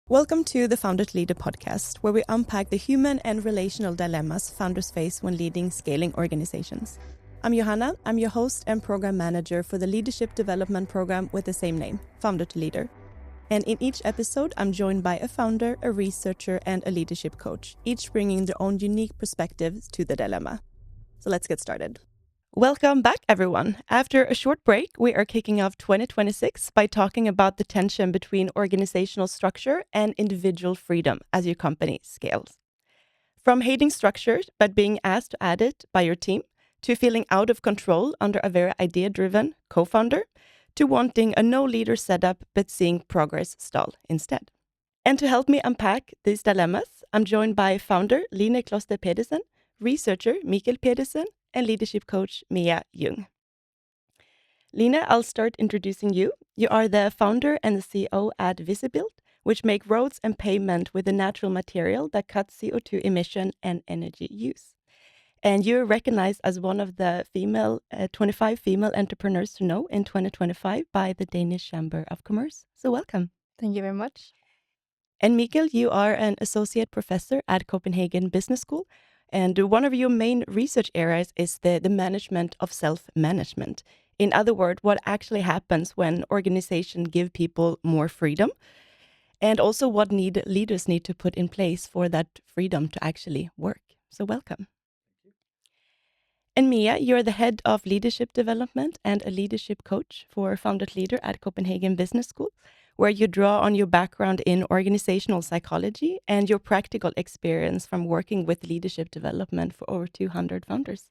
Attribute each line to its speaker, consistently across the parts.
Speaker 1: Welcome to the Founder to Leader podcast, where we unpack the human and relational dilemmas founders face when leading scaling organizations. I'm Yohanna, I'm your host and program manager for the leadership development program with the same name, Founder to Leader. And in each episode, I'm joined by a founder, a researcher, and a leadership coach, each bringing their own unique perspectives to the dilemma. So let's get started. Welcome back, everyone. After a short break, we are kicking off 2026 by talking about the tension between organizational structure and individual freedom as your company scales. From hating structure but being asked to add it by your team, to feeling out of control under a very idea-driven co-founder, to wanting a no-leader setup but seeing progress stall instead. And to help me unpack these dilemmas, I'm joined by founder Kloster Pedersen, researcher Pedersen, and leadership coach Mia Jung. Lina, I'll start introducing you. You are the founder and the CEO at Visibuilt, which make roads and pavement with a natural material that cuts CO2 emission and energy use. And you're recognized as one of the 25 female entrepreneurs to know in 2025 by the Danish Chamber of Commerce. So welcome.
Speaker 2: Thank you very much.
Speaker 1: And Mikkel, you are an associate professor at Copenhagen Business School. And one of your main research areas is the management of self-management. In other words, what actually happens when organizations give people more freedom, and also what leaders need to put in place for that freedom to actually work. So welcome. And Mia, you're the head of leadership development and a leadership coach for Founder to Leader at Copenhagen Business School, where you draw on your background in organizational psychology and your practical experience from working with leadership development for over 200 founders.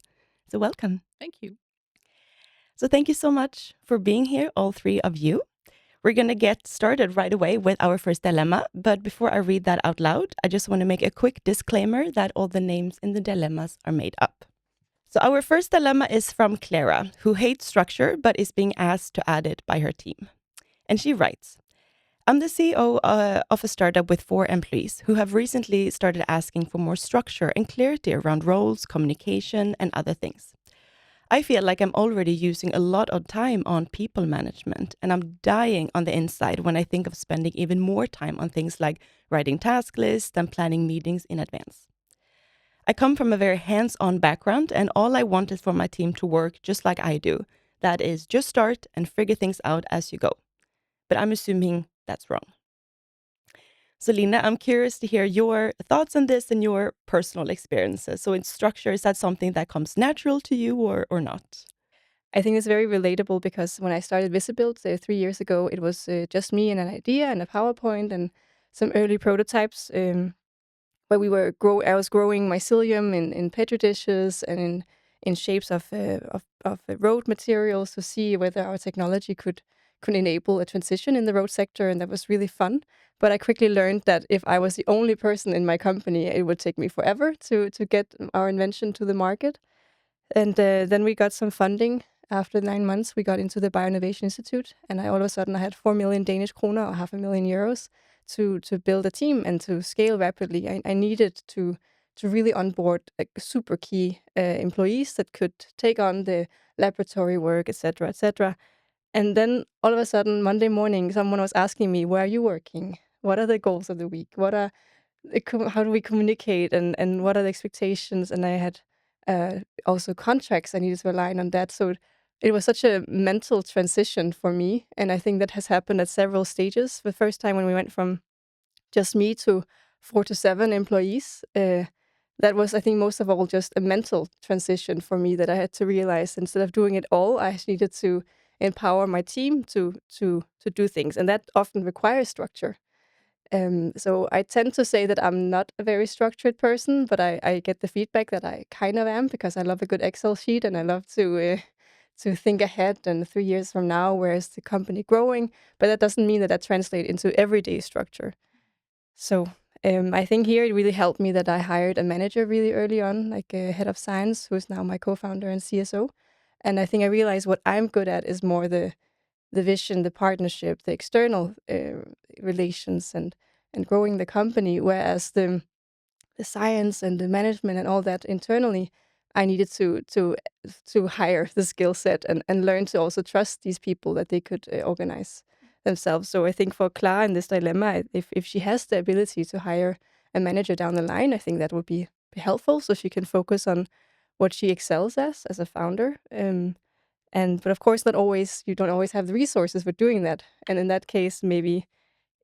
Speaker 1: So welcome.
Speaker 2: Thank you.
Speaker 1: So thank you so much for being here, all three of you. We're going to get started right away with our first dilemma. But before I read that out loud, I just want to make a quick disclaimer that all the names in the dilemmas are made up. So our first dilemma is from Clara, who hates structure but is being asked to add it by her team. And she writes, I'm the CEO of a startup with 4 employees who have recently started asking for more structure and clarity around roles, communication, and other things. I feel like I'm already using a lot of time on people management, and I'm dying on the inside when I think of spending even more time on things like writing task lists and planning meetings in advance. I come from a very hands-on background, and all I want is for my team to work just like I do. That is, just start and figure things out as you go. But I'm assuming that's wrong. So Lina, I'm curious to hear your thoughts on this and your personal experiences. So in structure, is that something that comes natural to you or not?
Speaker 2: I think it's very relatable because when I started Visibuilt 3 years ago, it was just me and an idea and a PowerPoint and some early prototypes where I was growing mycelium in petri dishes and in shapes of road materials to see whether our technology could enable a transition in the road sector, and that was really fun. But I quickly learned that if I was the only person in my company, it would take me forever to get our invention to the market. And then we got some funding. After 9 months, we got into the Bioinnovation Institute, and all of a sudden I had 4 million Danish kroner, or €500,000, to build a team and to scale rapidly. I needed to really onboard super key employees that could take on the laboratory work, etc., etc. And then all of a sudden, Monday morning, someone was asking me, "Where are you working? What are the goals of the week? How do we communicate? And what are the expectations?" And I had also contracts I needed to align on that. So it was such a mental transition for me, and I think that has happened at several stages. The first time when we went from just me to 4 to 7 employees, that was, I think, most of all just a mental transition for me that I had to realize instead of doing it all, I needed to empower my team to do things, and that often requires structure. So I tend to say that I'm not a very structured person, but I get the feedback that I kind of am because I love a good Excel sheet and I love to think ahead and 3 years from now, where is the company growing? But that doesn't mean that that translates into everyday structure. So I think here it really helped me that I hired a manager really early on, like a head of science, who is now my co-founder and CSO. And I think I realized what I'm good at is more the vision, the partnership, the external relations, and growing the company. Whereas the science and the management and all that internally, I needed to hire the skill set and learn to also trust these people that they could organize themselves. So I think for Clara in this dilemma, if she has the ability to hire a manager down the line, I think that would be helpful, so she can focus on what she excels as a founder. But of course, not always. You don't always have the resources for doing that. And in that case, maybe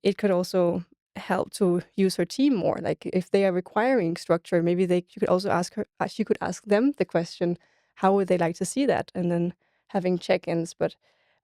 Speaker 2: it could also help to use her team more. Like if they are requiring structure, maybe you could also ask her. She could ask them the question, how would they like to see that, and then having check-ins. But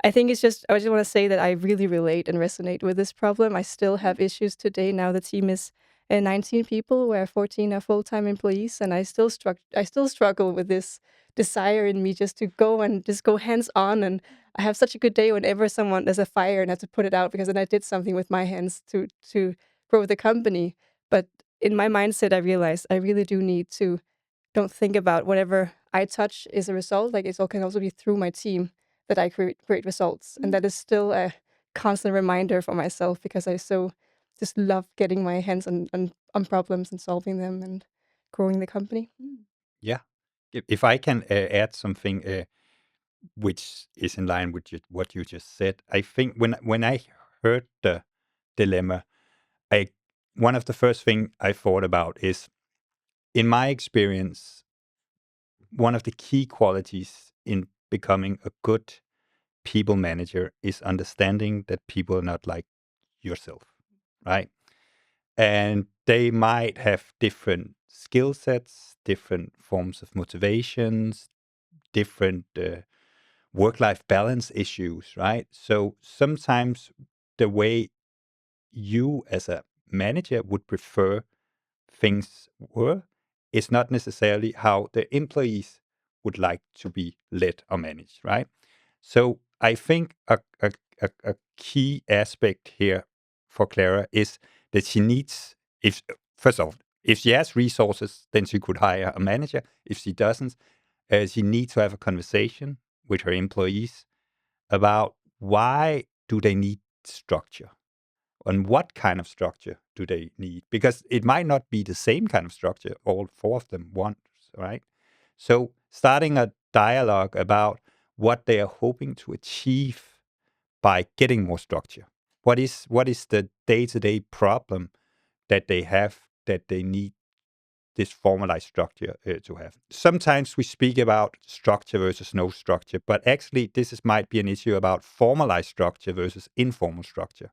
Speaker 2: I think it's just. I just want to say that I really relate and resonate with this problem. I still have issues today. Now the team is 19 people, where 14 are full-time employees, and I still struggle with this desire in me just to go and just go hands on. And I have such a good day whenever there's a fire and I have to put it out because then I did something with my hands to grow the company. But in my mindset, I realized I really do need to don't think about whatever I touch is a result. Like can also be through my team that I create results, and that is still a constant reminder for myself because I so just love getting my hands on problems and solving them and growing the company.
Speaker 3: Yeah. If I can add something which is in line with what you just said, I think when I heard the dilemma, one of the first thing I thought about is, in my experience, one of the key qualities in becoming a good people manager is understanding that people are not like yourself, right? And they might have different skill sets, different forms of motivations, different work-life balance issues, right? So sometimes the way you as a manager would prefer things were is not necessarily how the employees would like to be led or managed, right? So I think a key aspect here for Clara is that she needs, if first of all, if she has resources, then she could hire a manager. If she doesn't, she needs to have a conversation with her employees about why do they need structure and what kind of structure do they need, because it might not be the same kind of structure all four of them want, right? So starting a dialogue about what they are hoping to achieve by getting more structure. What is the day-to-day problem that they have that they need this formalized structure to have? Sometimes we speak about structure versus no structure, but actually might be an issue about formalized structure versus informal structure,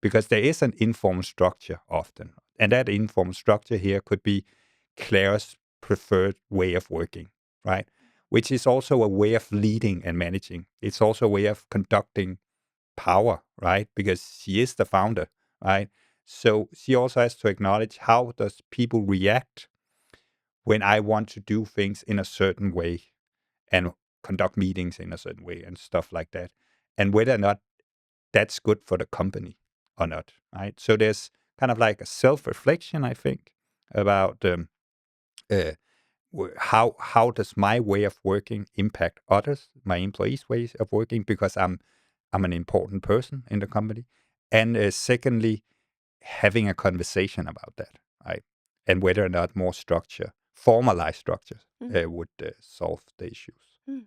Speaker 3: because there is an informal structure often, and that informal structure here could be Claire's preferred way of working, right? Which is also a way of leading and managing. It's also a way of conducting power, right? Because she is the founder, right? So she also has to acknowledge, how does people react when I want to do things in a certain way and conduct meetings in a certain way and stuff like that, and whether or not that's good for the company or not, right? So there's kind of like a self-reflection, I think, about uh, how does my way of working impact others, my employees' ways of working, because I'm an important person in the company, and secondly, having a conversation about that, right? And whether or not more structure, formalized structures, would solve the issues.
Speaker 1: Mm.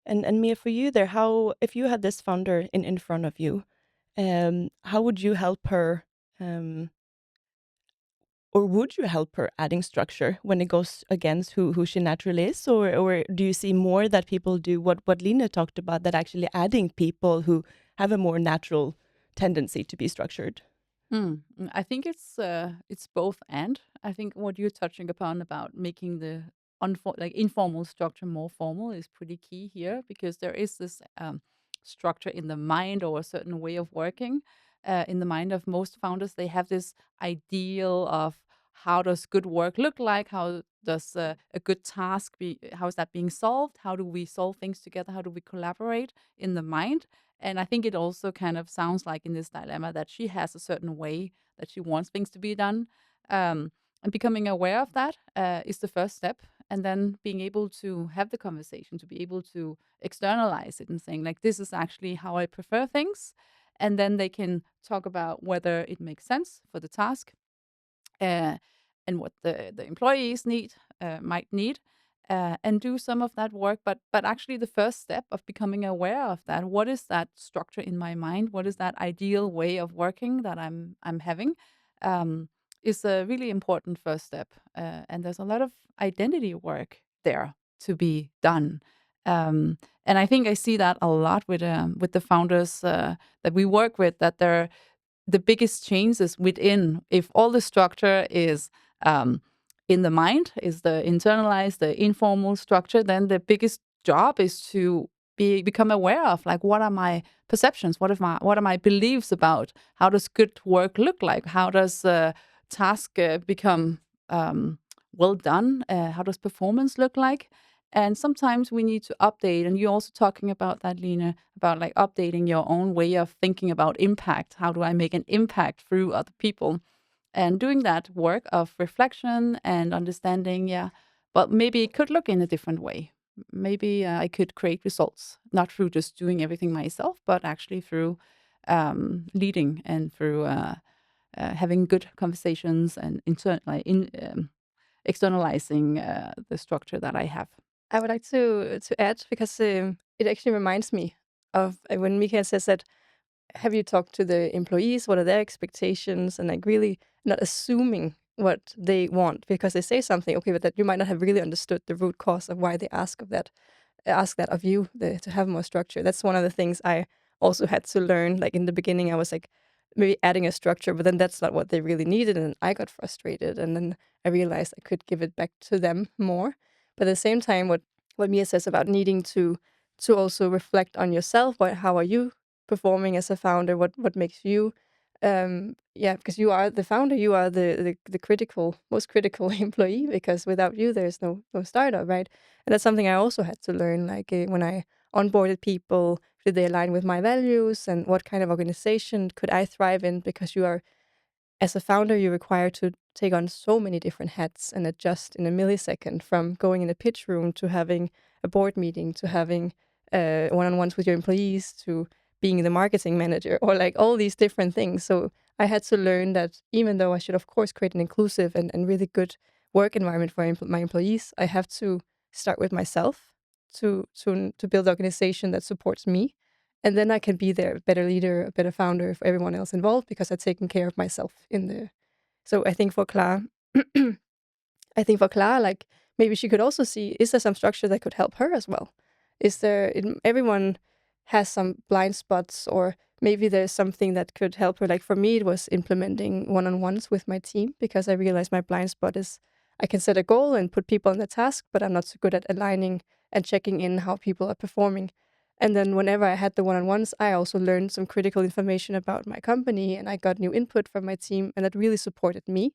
Speaker 1: And Mia, for you there, how if you had this founder in front of you, how would you help her, or would you help her adding structure when it goes against who she naturally is, or do you see more that people do what Lina talked about, that actually adding people who have a more natural tendency to be structured?
Speaker 4: I think it's both and. I think what you're touching upon about making the informal structure more formal is pretty key here, because there is this structure in the mind, or a certain way of working in the mind of most founders. They have this ideal of how does good work look like, how does a good task be, how is that being solved, how do we solve things together, how do we collaborate in the mind. And I think it also kind of sounds like in this dilemma that she has a certain way that she wants things to be done. And becoming aware of that is the first step. And then being able to have the conversation, to be able to externalize it and saying, like, this is actually how I prefer things. And then they can talk about whether it makes sense for the task, uh, and what the employees might need. and do some of that work. But actually, the first step of becoming aware of that, what is that structure in my mind? What is that ideal way of working that I'm having? Is a really important first step. And there's a lot of identity work there to be done. And I think I see that a lot with the founders that we work with, that they're the biggest change is within. If all the structure is in the mind, is the internalized, the informal structure, then the biggest job is to become aware of, like, what are my perceptions, what are my beliefs about how does good work look like, how does task become well done, how does performance look like. And sometimes we need to update, and you're also talking about that, Lena, about like updating your own way of thinking about impact. How do I make an impact through other people? And doing that work of reflection and understanding, yeah, but maybe it could look in a different way. Maybe I could create results, not through just doing everything myself, but actually through leading and through having good conversations and externalizing the structure that I have.
Speaker 2: I would like to add, because it actually reminds me of when Mikael says that, have you talked to the employees? What are their expectations? And like really not assuming what they want, because they say something, okay, but that you might not have really understood the root cause of why they ask that of you, to have more structure. That's one of the things I also had to learn. Like in the beginning, I was like maybe adding a structure, but then that's not what they really needed, and I got frustrated. And then I realized I could give it back to them more. But at the same time, what Mia says about needing to also reflect on yourself. How are you performing as a founder? What makes you yeah, because you are the founder, you are the most critical employee, because without you there's no startup, right? And that's something I also had to learn, like when I onboarded people, did they align with my values, and what kind of organization could I thrive in? Because you are, as a founder, you're required to take on so many different hats and adjust in a millisecond, from going in a pitch room to having a board meeting to having one-on-ones with your employees to being the marketing manager, or like all these different things. So I had to learn that even though I should, of course, create an inclusive and really good work environment for my employees, I have to start with myself to build an organization that supports me, and then I can be there, a better leader, a better founder for everyone else involved, because I've taken care of myself in the. So I think for Clara, like maybe she could also see, is there some structure that could help her as well? Is there, everyone has some blind spots, or maybe there's something that could help her. Like for me, it was implementing one-on-ones with my team, because I realized my blind spot is I can set a goal and put people on the task, but I'm not so good at aligning and checking in how people are performing. And then whenever I had the one-on-ones, I also learned some critical information about my company, and I got new input from my team, and that really supported me.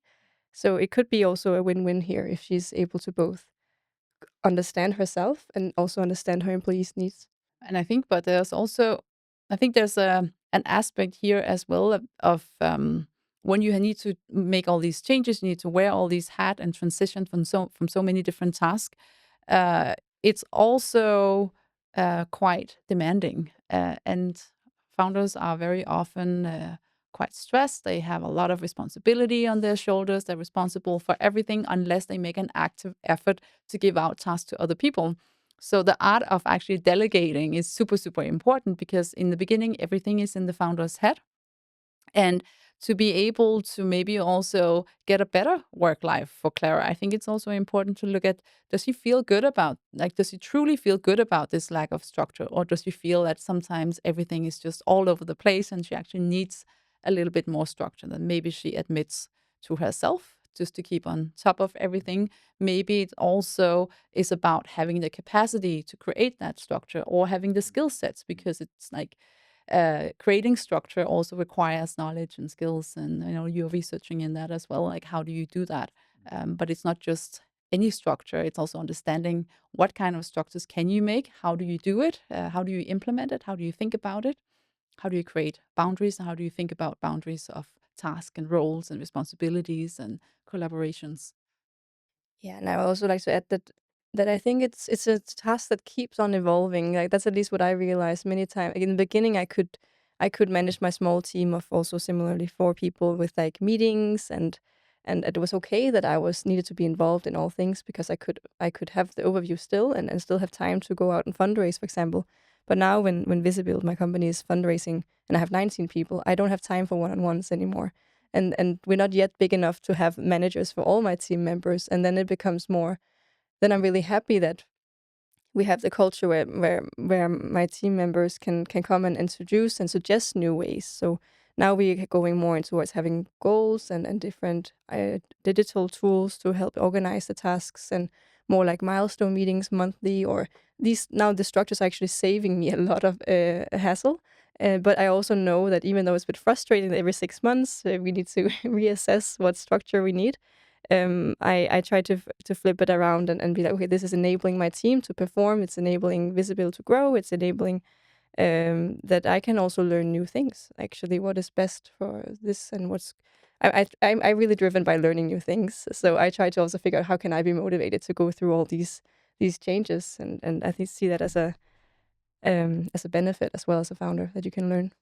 Speaker 2: So it could be also a win-win here if she's able to both understand herself and also understand her employees' needs.
Speaker 4: And I think, but there's also, I think there's an aspect here as well of when you need to make all these changes, you need to wear all these hats and transition from so many different tasks. It's also quite demanding, and founders are very often quite stressed. They have a lot of responsibility on their shoulders. They're responsible for everything unless they make an active effort to give out tasks to other people. So the art of actually delegating is super, super important, because in the beginning, everything is in the founder's head. And to be able to maybe also get a better work life for Clara, I think it's also important to look at, does she feel good about, like, does she truly feel good about this lack of structure? Or does she feel that sometimes everything is just all over the place and she actually needs a little bit more structure than maybe she admits to herself, just to keep on top of everything? Maybe it also is about having the capacity to create that structure, or having the skill sets, because it's like creating structure also requires knowledge and skills, and you're researching in that as well. Like, how do you do that? But it's not just any structure; it's also understanding what kind of structures can you make. How do you do it? How do you implement it? How do you think about it? How do you create boundaries? How do you think about boundaries of tasks and roles and responsibilities and collaborations?
Speaker 2: Yeah, and I would also like to add that I think it's a task that keeps on evolving. Like that's at least what I realized many times. Like in the beginning, I could manage my small team of also similarly 4 people with like meetings and and it was okay that I was needed to be involved in all things because I could have the overview still and still have time to go out and fundraise, for example. But now when Visibuilt, my company, is fundraising and I have 19 people, I don't have time for one-on-ones anymore. And we're not yet big enough to have managers for all my team members. And then it becomes more, then I'm really happy that we have the culture where my team members can come and introduce and suggest new ways. So now we're going more in towards having goals and different digital tools to help organize the tasks, and more like milestone meetings monthly, or these, now the structure is actually saving me a lot of hassle. But I also know that even though it's a bit frustrating that every 6 months we need to reassess what structure we need, I try to flip it around and be like, okay, this is enabling my team to perform. It's enabling Visibuilt to grow. It's enabling that I can also learn new things. Actually, what is best for this and what's I'm really driven by learning new things. So I try to also figure out how can I be motivated to go through all these changes, and I think see that as a benefit as well as a founder, that you can learn.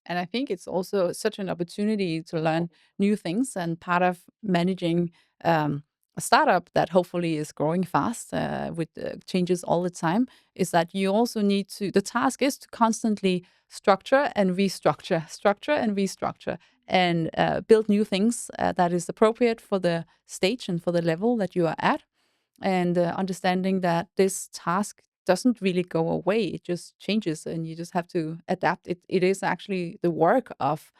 Speaker 4: And I think it's also such an opportunity to learn new things. And part of managing a startup that hopefully is growing fast with changes all the time is that you also need to, the task is to constantly structure and restructure, and build new things that is appropriate for the stage and for the level that you are at. And understanding that this task doesn't really go away, it just changes and you just have to adapt. It is actually the work of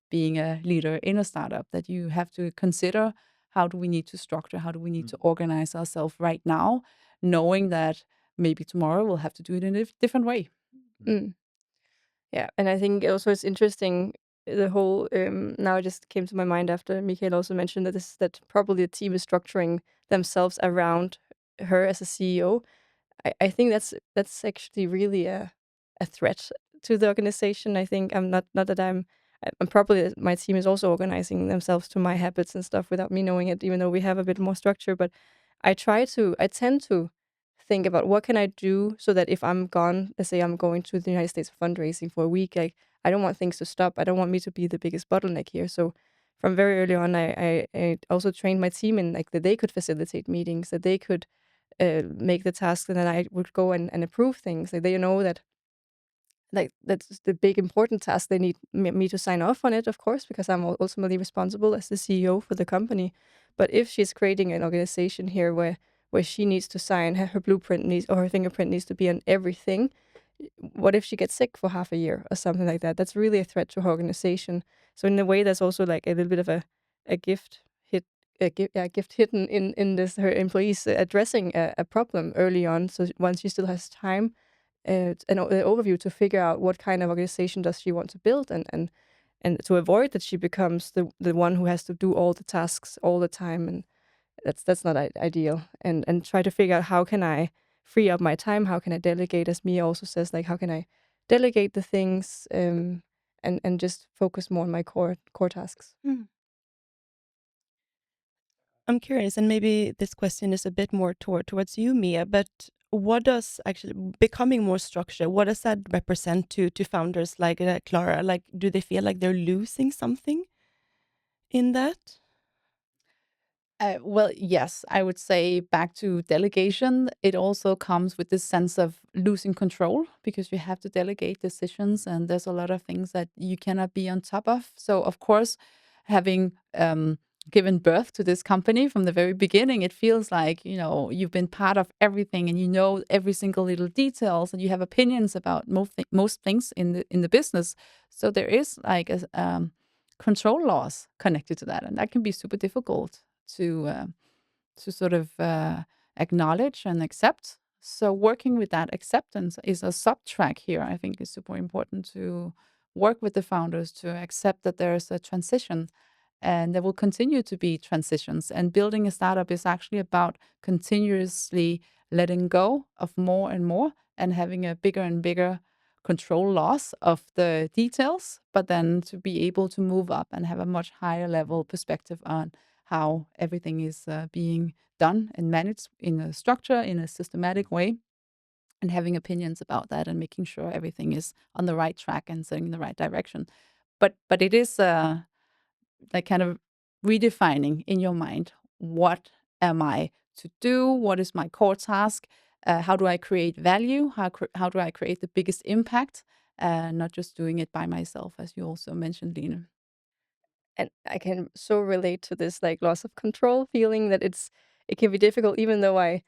Speaker 4: being a leader in a startup, that you have to consider, how do we need to structure, how do we need to organize ourselves right now, knowing that maybe tomorrow we'll have to do it in a different way.
Speaker 2: Mm. Yeah, and I think also it's interesting, the whole now it just came to my mind after Mikael also mentioned that probably the team is structuring themselves around her as a CEO. I think that's actually really a threat to the organization. I think I'm not that I'm probably, my team is also organizing themselves to my habits and stuff without me knowing it, even though we have a bit more structure. But I tend to think about what can I do so that if I'm gone, let's say I'm going to the United States for fundraising for a week, like I don't want things to stop. I don't want me to be the biggest bottleneck here. So from very early on, I also trained my team in like that they could facilitate meetings, that they could make the tasks, and then I would go and approve things. Like they know that like that's the big important task. They need me to sign off on it, of course, because I'm ultimately responsible as the CEO for the company. But if she's creating an organization here where she needs to sign, her blueprint needs, or her fingerprint needs to be on everything, what if she gets sick for half a year or something like that? That's really a threat to her organization. So in a way, that's also like a little bit of a gift hit, a gift hidden in this, her employees addressing a problem early on. So once she still has time, an overview to figure out what kind of organization does she want to build, and to avoid that she becomes the one who has to do all the tasks all the time, and that's not ideal. And try to figure out how can I free up my time, how can I delegate, as Mia also says, like how can I delegate the things, and just focus more on my core tasks.
Speaker 1: I'm curious, and maybe this question is a bit more towards you, Mia, but what does actually becoming more structured, what does that represent to founders like Clara? Like, do they feel like they're losing something in that?
Speaker 4: Well, yes, I would say back to delegation, it also comes with this sense of losing control because you have to delegate decisions and there's a lot of things that you cannot be on top of. So, of course, having given birth to this company from the very beginning, it feels like, you've been part of everything and you know every single little details and you have opinions about most things in the business. So there is like a control loss connected to that, and that can be super difficult to sort of acknowledge and accept. So working with that acceptance is a sub track here. I think is super important to work with the founders to accept that there is a transition, and there will continue to be transitions. And building a startup is actually about continuously letting go of more and more and having a bigger and bigger control loss of the details, but then to be able to move up and have a much higher level perspective on how everything is being done and managed in a structure, in a systematic way, and having opinions about that and making sure everything is on the right track and going in the right direction. But it is like kind of redefining in your mind, what am I to do? What is my core task? How do I create value? How do I create the biggest impact? Not just doing it by myself, as you also mentioned, Line.
Speaker 2: And I can so relate to this like loss of control feeling that it can be difficult, even though I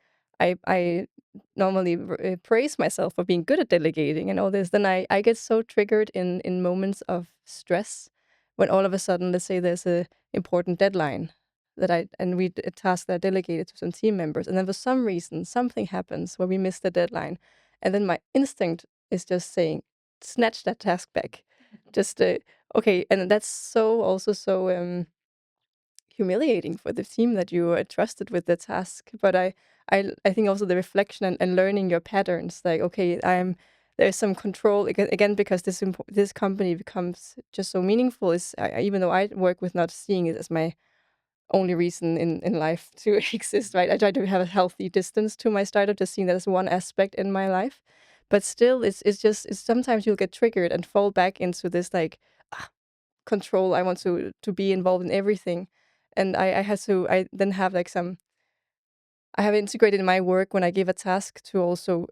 Speaker 2: normally praise myself for being good at delegating and all this. Then I get so triggered in moments of stress when all of a sudden, let's say there's a important deadline a task that I delegated to some team members, and then for some reason something happens where we miss the deadline, and then my instinct is just saying, snatch that task back, just okay, and that's so humiliating for the team that you are trusted with the task. But I think also the reflection and learning your patterns, like okay, there's some control again because this company becomes just so meaningful. Is even though I work with not seeing it as my only reason in life to exist, right? I try to have a healthy distance to my startup, just seeing that as one aspect in my life. But still, it's sometimes you'll get triggered and fall back into this like control. I want to be involved in everything, and I then have like I have integrated in my work when I give a task to also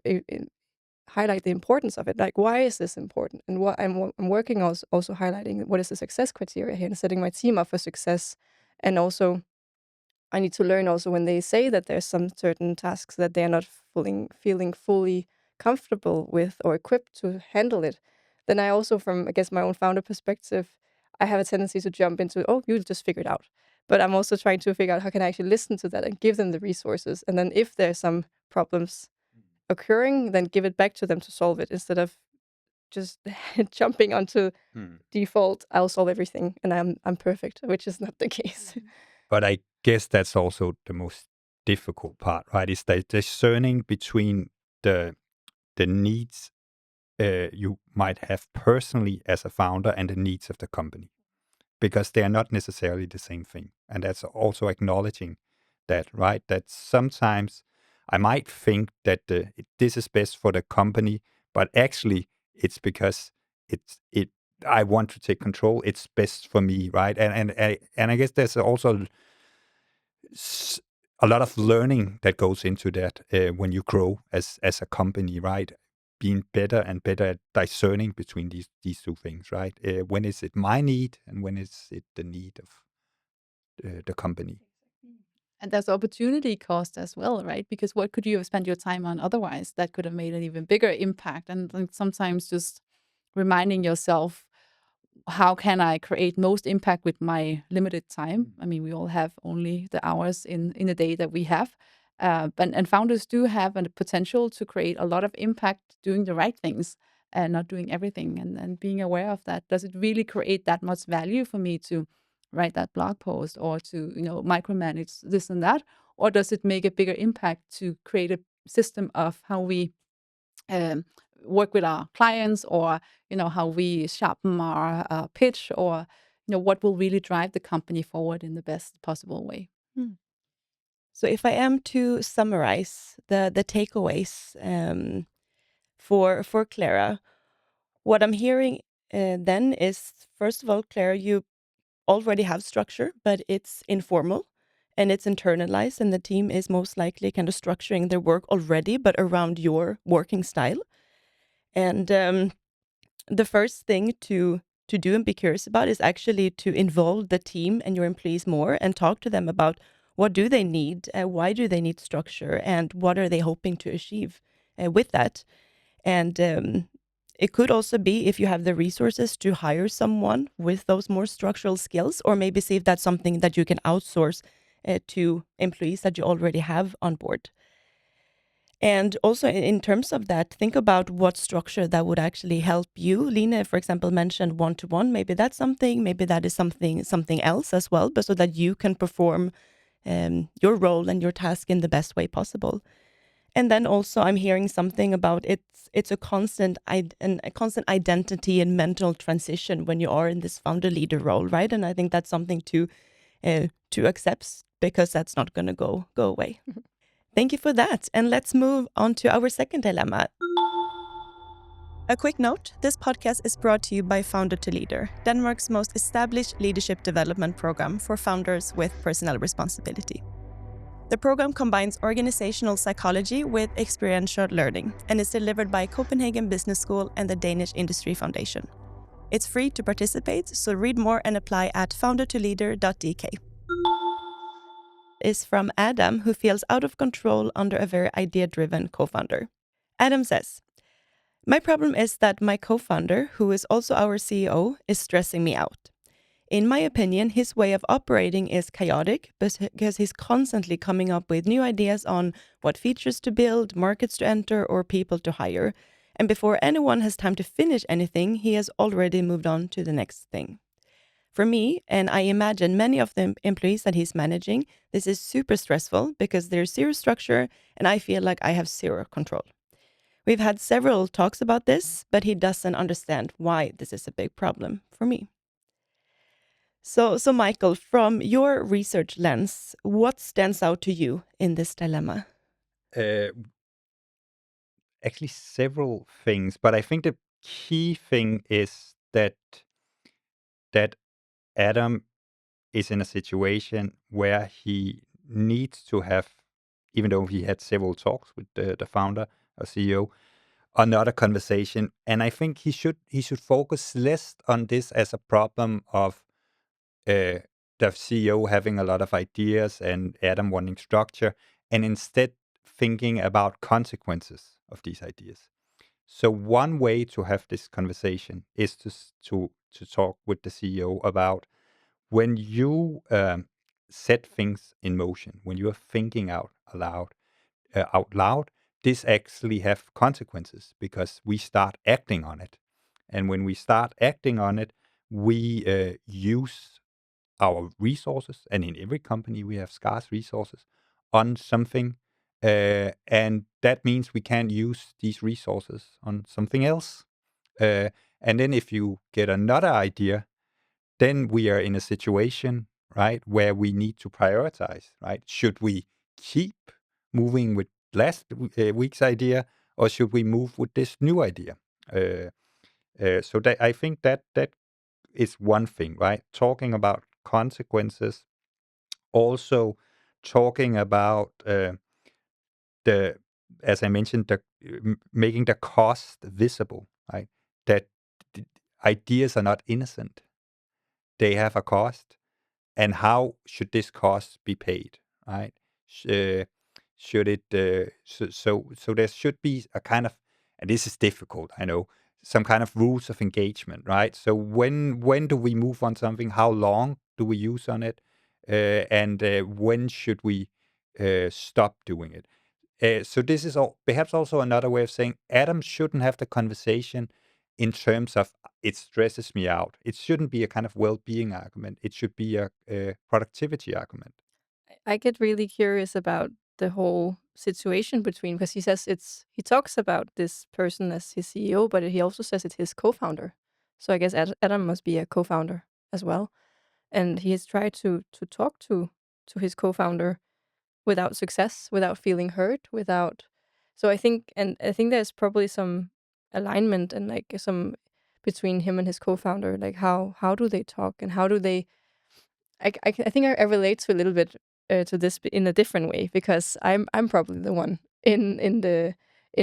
Speaker 2: highlight the importance of it. Like, why is this important? And what I'm working on also highlighting what is the success criteria here and setting my team up for success. And also, I need to learn also when they say that there's some certain tasks that they're not feeling fully comfortable with or equipped to handle it. Then I also, from I guess my own founder perspective, I have a tendency to jump into, oh, you'll just figure it out. But I'm also trying to figure out how can I actually listen to that and give them the resources. And then if there's some problems occurring, then give it back to them to solve it instead of just jumping onto default. I'll solve everything and I'm perfect, which is not the case.
Speaker 3: But I guess that's also the most difficult part, right? Is the discerning between the needs you might have personally as a founder and the needs of the company, because they are not necessarily the same thing. And that's also acknowledging that, right? That sometimes I might think that this is best for the company, but actually it's because I want to take control. It's best for me, right? And I guess there's also a lot of learning that goes into that when you grow as a company, right? Being better and better at discerning between these two things, right? When is it my need and when is it the need of the company?
Speaker 4: And there's opportunity cost as well, right? Because what could you have spent your time on otherwise that could have made an even bigger impact? And sometimes just reminding yourself, how can I create most impact with my limited time? I mean, we all have only the hours in a day that we have. And founders do have a potential to create a lot of impact doing the right things and not doing everything. And being aware of that, does it really create that much value for me to write that blog post or to micromanage this and that? Or does it make a bigger impact to create a system of how we um, work with our clients, or how we sharpen our pitch, or what will really drive the company forward in the best possible way?
Speaker 1: So if I am to summarize the takeaways for Clara, what I'm hearing then is, first of all, Clara, you already have structure, but it's informal and it's internalized, and the team is most likely kind of structuring their work already, but around your working style. And the first thing to do and be curious about is actually to involve the team and your employees more and talk to them about what do they need, why do they need structure, and what are they hoping to achieve with that. And it could also be, if you have the resources, to hire someone with those more structural skills, or maybe see if that's something that you can outsource to employees that you already have on board. And also in terms of that, think about what structure that would actually help you. Line, for example, mentioned one-to-one. Maybe that's something, maybe that is something else as well, but so that you can perform your role and your task in the best way possible. And then also I'm hearing something about it's a constant identity and mental transition when you are in this founder leader role, right? And I think that's something to accept, because that's not going to go away. Thank you for that. And let's move on to our second dilemma. A quick note, this podcast is brought to you by Founder to Leader, Denmark's most established leadership development program for founders with personnel responsibility. The program combines organizational psychology with experiential learning and is delivered by Copenhagen Business School and the Danish Industry Foundation. It's free to participate, so read more and apply at foundertoleader.dk. Is from Adam, who feels out of control under a very idea-driven co-founder. Adam says, "My problem is that my co-founder, who is also our CEO, is stressing me out. In my opinion, his way of operating is chaotic because he's constantly coming up with new ideas on what features to build, markets to enter, or people to hire. And before anyone has time to finish anything, he has already moved on to the next thing. For me, and I imagine many of the employees that he's managing, this is super stressful because there's zero structure and I feel like I have zero control. We've had several talks about this, but he doesn't understand why this is a big problem for me." So Michael, from your research lens, what stands out to you in this dilemma?
Speaker 3: Actually, several things, but I think the key thing is that Adam is in a situation where he needs to have, even though he had several talks with the founder or CEO, another conversation. And I think he should focus less on this as a problem of the CEO having a lot of ideas and Adam wanting structure, and instead thinking about consequences of these ideas. So one way to have this conversation is to talk with the CEO about when you set things in motion, when you are thinking out loud, this actually have consequences because we start acting on it, and when we start acting on it, we use our resources, and in every company we have scarce resources on something, and that means we can't use these resources on something else. And then if you get another idea, then we are in a situation, right, where we need to prioritize, right? Should we keep moving with last week's idea, or should we move with this new idea? So I think that is one thing, right? Talking about consequences, also talking about the, as I mentioned, making the cost visible, right? That ideas are not innocent; they have a cost, and how should this cost be paid, right? Should it so there should be a kind of, and this is difficult, I know, some kind of rules of engagement, right? So when do we move on something? How long do we use on it? And when should we stop doing it? So this is perhaps also another way of saying Adam shouldn't have the conversation in terms of it stresses me out. It shouldn't be a kind of well-being argument. It should be a productivity argument.
Speaker 2: I get really curious about the whole situation between, because he talks about this person as his CEO, but he also says it's his co-founder. So I guess Adam must be a co-founder as well, and he has tried to talk to his co-founder without success, without feeling heard, without. So I think there's probably some alignment and like some between him and his co-founder. Like how do they talk and how do they? I think I relate to a little bit to this in a different way because I'm probably the one in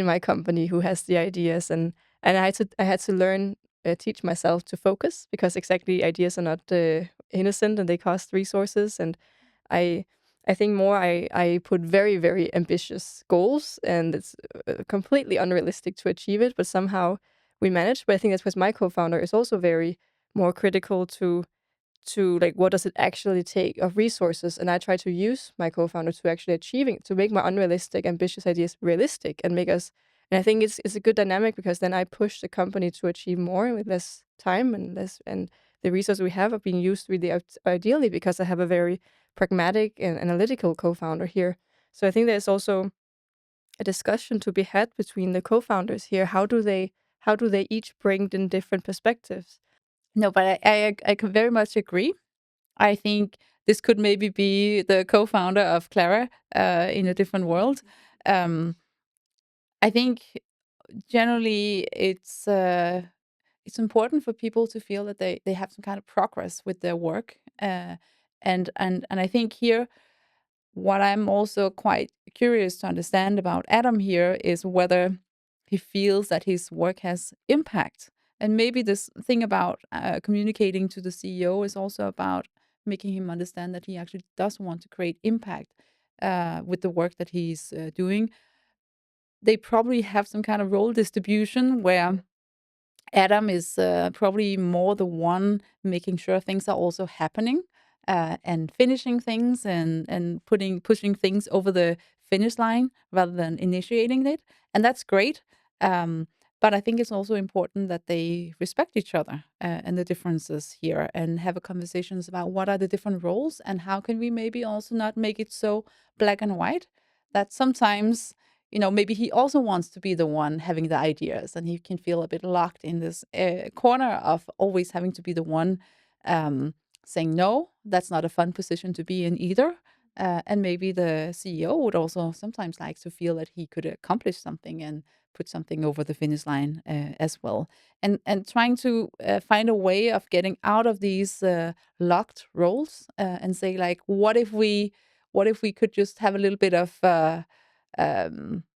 Speaker 2: my company who has the ideas, and I had to learn teach myself to focus because exactly ideas are not innocent and they cost resources, and I I think more I put very, very ambitious goals, and it's completely unrealistic to achieve it, but somehow we managed. But I think that's because my co-founder is also very more critical to like what does it actually take of resources, and I try to use my co-founder to actually achieving to make my unrealistic ambitious ideas realistic and make us. And I think it's a good dynamic because then I push the company to achieve more with less time and the resources we have are being used really ideally because I have a very pragmatic and analytical co-founder here. So I think there's also a discussion to be had between the co-founders here. How do they each bring in different perspectives?
Speaker 4: No, but I can very much agree. I think this could maybe be the co-founder of Clara in a different world. I think generally it's important for people to feel that they have some kind of progress with their work. And I think here, what I'm also quite curious to understand about Adam here is whether he feels that his work has impact. And maybe this thing about communicating to the CEO is also about making him understand that he actually does want to create impact with the work that he's doing. They probably have some kind of role distribution where Adam is probably more the one making sure things are also happening and finishing things and pushing things over the finish line rather than initiating it, and that's great. But I think it's also important that they respect each other and the differences here, and have a conversations about what are the different roles and how can we maybe also not make it so black and white that sometimes maybe he also wants to be the one having the ideas, and he can feel a bit locked in this corner of always having to be the one saying no. That's not a fun position to be in either. And maybe the CEO would also sometimes like to feel that he could accomplish something and put something over the finish line as well. And trying to find a way of getting out of these locked roles and say, like, what if we could just have a little bit of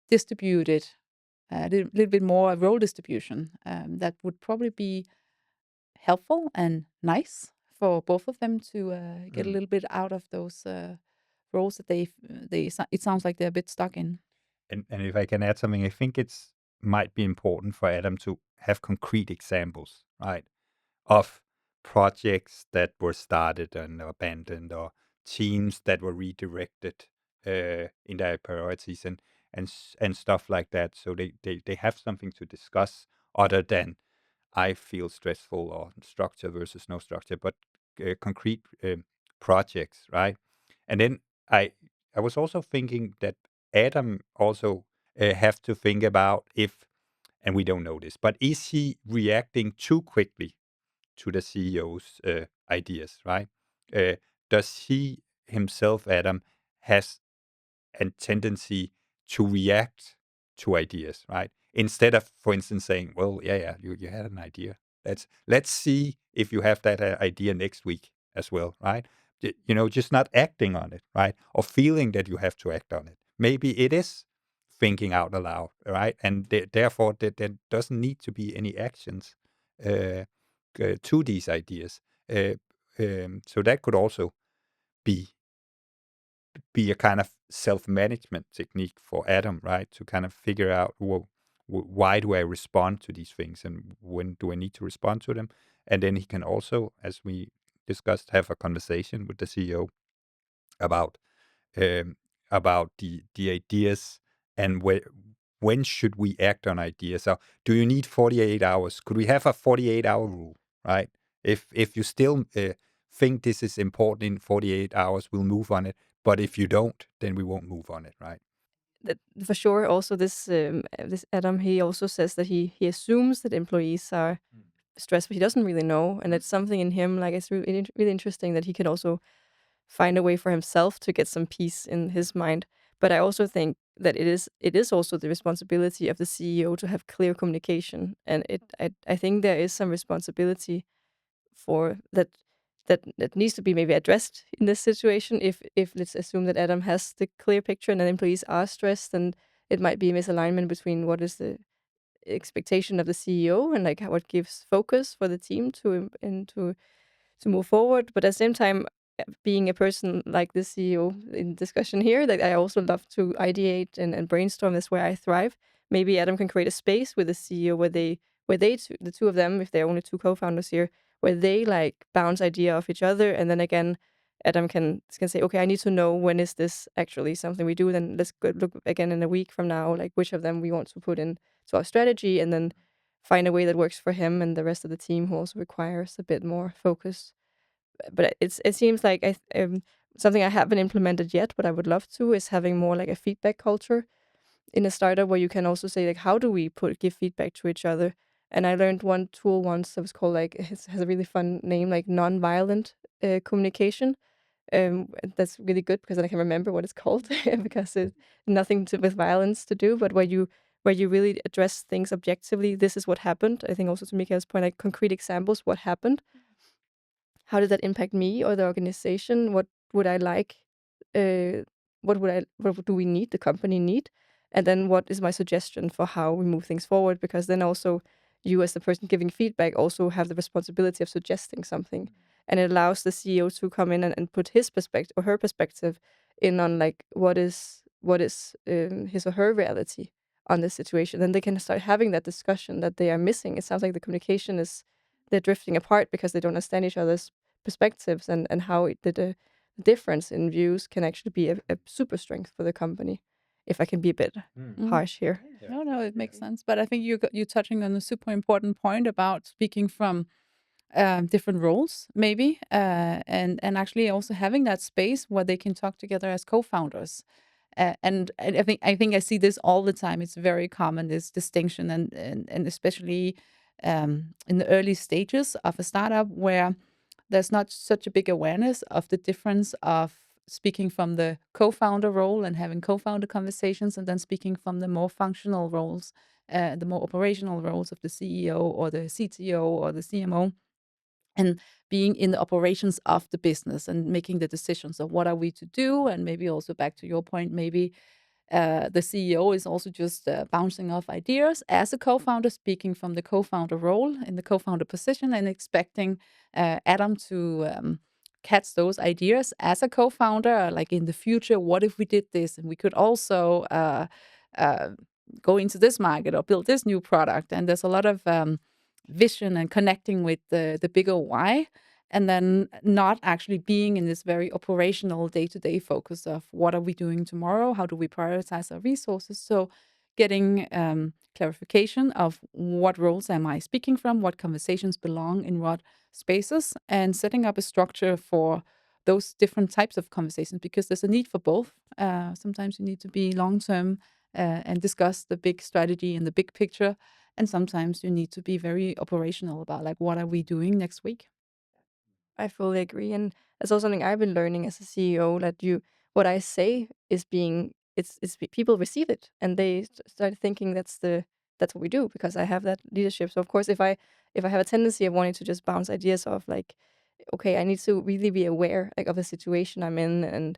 Speaker 4: distributed, a little bit more role distribution. That would probably be helpful and nice for both of them to get a little bit out of those roles that it sounds like they're a bit stuck in.
Speaker 3: And if I can add something, I think it's might be important for Adam to have concrete examples, right, of projects that were started and abandoned, or teams that were redirected in their priorities, and stuff like that. So they have something to discuss other than I feel stressful, or structure versus no structure, but concrete projects, right? And then I was also thinking that Adam also have to think about if, and we don't know this, but is he reacting too quickly to the CEO's ideas, right? Uh, does he himself, Adam, has a tendency to react to ideas, right? Instead of, for instance, saying, "Well, yeah, you had an idea. Let's see if you have that idea next week as well," right? Just not acting on it, right? Or feeling that you have to act on it. Maybe it is thinking out aloud, right? And therefore, there doesn't need to be any actions uh, to these ideas. Uh, so that could also be a kind of self-management technique for Adam, right? To kind of figure out, well, why do I respond to these things, and when do I need to respond to them? And then he can also, as we discussed, have a conversation with the CEO about um, the ideas, and when should we act on ideas. So do you need 48 hours? Could we have a 48-hour rule, right? If you still think this is important in 48 hours, we'll move on it. But if you don't, then we won't move on it, right?
Speaker 2: That, for sure. Also, this Adam, he also says that he assumes that employees are stressed, but he doesn't really know, and it's something in him. Like, it's really really interesting that he can also find a way for himself to get some peace in his mind. But I also think that it is also the responsibility of the CEO to have clear communication, and I think there is some responsibility for that needs to be maybe addressed in this situation. If let's assume that Adam has the clear picture and that employees are stressed, then it might be a misalignment between what is the expectation of the CEO and like what gives focus for the team to move forward. But at the same time, being a person like the CEO in discussion here, that I also love to ideate and brainstorm. That's where I thrive. Maybe Adam can create a space with the CEO the two of them, if they're only two co-founders here, where they like bounce idea off each other, and then again, Adam can say, okay, I need to know when is this actually something we do. Then let's go look again in a week from now, like which of them we want to put in to our strategy, and then find a way that works for him and the rest of the team who also requires a bit more focus. But it seems like something I haven't implemented yet, but I would love to, is having more like a feedback culture in a startup where you can also say like, how do we give feedback to each other? And I learned one tool once that was called, like, it has a really fun name, like non-violent communication. That's really good because then I can remember what it's called because it's nothing with violence to do, but where you where you really address things objectively. This is what happened. I think also to Mikael's point, like concrete examples, what happened? How did that impact me or the organization? What would I like? Uh, what do we need? The company need? And then what is my suggestion for how we move things forward? Because then also you as the person giving feedback also have the responsibility of suggesting something. And it allows the CEO to come in and put his perspective or her perspective in on like what is his or her reality on this situation. Then they can start having that discussion that they are missing. It sounds like the communication is they're drifting apart because they don't understand each other's perspectives and how the difference in views can actually be a super strength for the company. If I can be a bit harsh here.
Speaker 4: No, it makes sense. But I think you're touching on a super important point about speaking from different roles, maybe, and actually also having that space where they can talk together as co-founders. And I think I see this all the time. It's very common, this distinction, and especially in the early stages of a startup where there's not such a big awareness of the difference of speaking from the co-founder role and having co-founder conversations, and then speaking from the more functional roles, the more operational roles of the CEO or the CTO or the CMO, and being in the operations of the business and making the decisions of what are we to do. And maybe also back to your point, maybe the CEO is also just bouncing off ideas as a co-founder, speaking from the co-founder role in the co-founder position, and expecting Adam to catch those ideas as a co-founder. Like in the future, what if we did this, and we could also uh, go into this market or build this new product? And there's a lot of vision and connecting with the bigger why, and then not actually being in this very operational day-to-day focus of what are we doing tomorrow, how do we prioritize our resources. So getting clarification of what roles am I speaking from, what conversations belong in what spaces, and setting up a structure for those different types of conversations, because there's a need for both. Sometimes you need to be long-term and discuss the big strategy and the big picture, and sometimes you need to be very operational about like what are we doing next week.
Speaker 2: I fully agree, and that's also something I've been learning as a CEO. That what I say is being people receive it, and they start thinking that's what we do because I have that leadership. So of course, if I have a tendency of wanting to just bounce ideas off, like, okay, I need to really be aware like of the situation I'm in,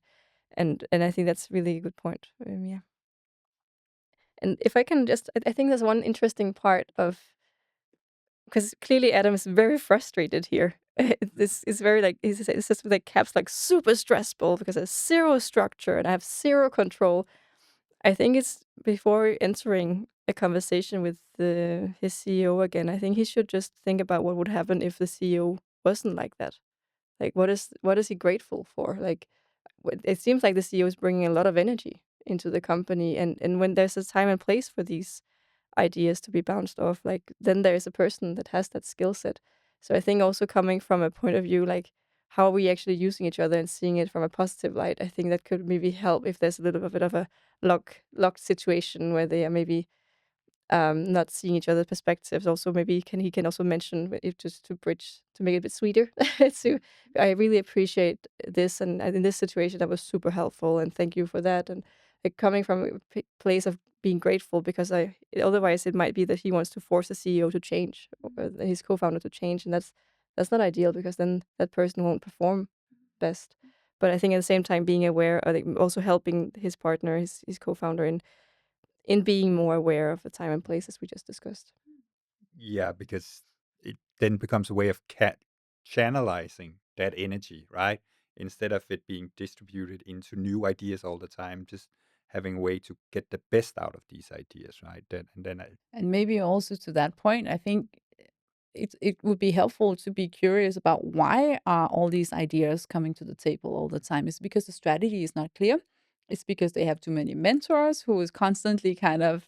Speaker 2: and I think that's really a good point. Yeah, and if I can just, I think there's one interesting part of because clearly Adam is very frustrated here. This is very like he says this with like caps like super stressful because there's zero structure and I have zero control. I think it's before entering a conversation with his CEO again. I think he should just think about what would happen if the CEO wasn't like that. Like what is he grateful for? Like it seems like the CEO is bringing a lot of energy into the company, and when there's a time and place for these ideas to be bounced off, like then there is a person that has that skill set. So I think also coming from a point of view like how are we actually using each other and seeing it from a positive light, I think that could maybe help if there's a little bit of a locked situation where they are maybe not seeing each other's perspectives. Also, maybe he can also mention if just to bridge to make it a bit sweeter. So I really appreciate this, and in this situation, that was super helpful, and thank you for that. And like, coming from a place of being grateful, because otherwise it might be that he wants to force the CEO to change or his co-founder to change, and that's not ideal because then that person won't perform best. But I think at the same time, being aware, like also helping his partner, his co-founder, in being more aware of the time and place as we just discussed.
Speaker 3: Yeah, because it then becomes a way of channelizing that energy, right? Instead of it being distributed into new ideas all the time, just having a way to get the best out of these ideas, right?
Speaker 4: And maybe also to that point, I think it would be helpful to be curious about why are all these ideas coming to the table all the time. Is it because the strategy is not clear? It's because they have too many mentors who is constantly kind of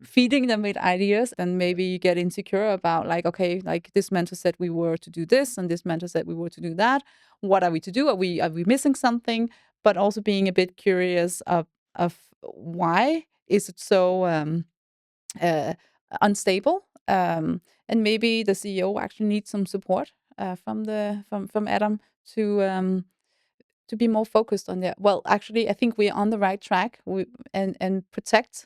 Speaker 4: feeding them with ideas, and maybe you get insecure about like, okay, like this mentor said we were to do this, and this mentor said we were to do that. What are we to do? Are we missing something? But also being a bit curious of why is it so uh, unstable, and maybe the CEO actually needs some support from Adam to be more focused on that. Well, actually, I think we're on the right track. And protect,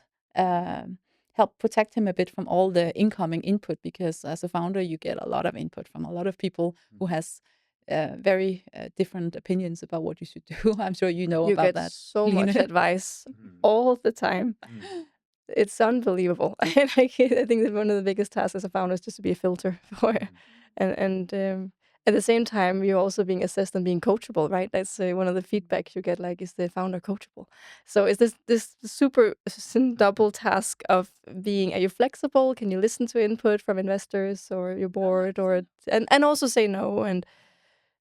Speaker 4: help protect him a bit from all the incoming input, because as a founder you get a lot of input from a lot of people who has very different opinions about what you should do. I'm sure you know
Speaker 2: You
Speaker 4: about
Speaker 2: get
Speaker 4: that,
Speaker 2: so much
Speaker 4: Line.
Speaker 2: advice all the time. It's unbelievable. I think that one of the biggest tasks as a founder is just to be a filter for, and at the same time you're also being assessed and being coachable, right? That's one of the feedback you get. Like, is the founder coachable? So is this super double task of being? Are you flexible? Can you listen to input from investors or your board, or and also say no? And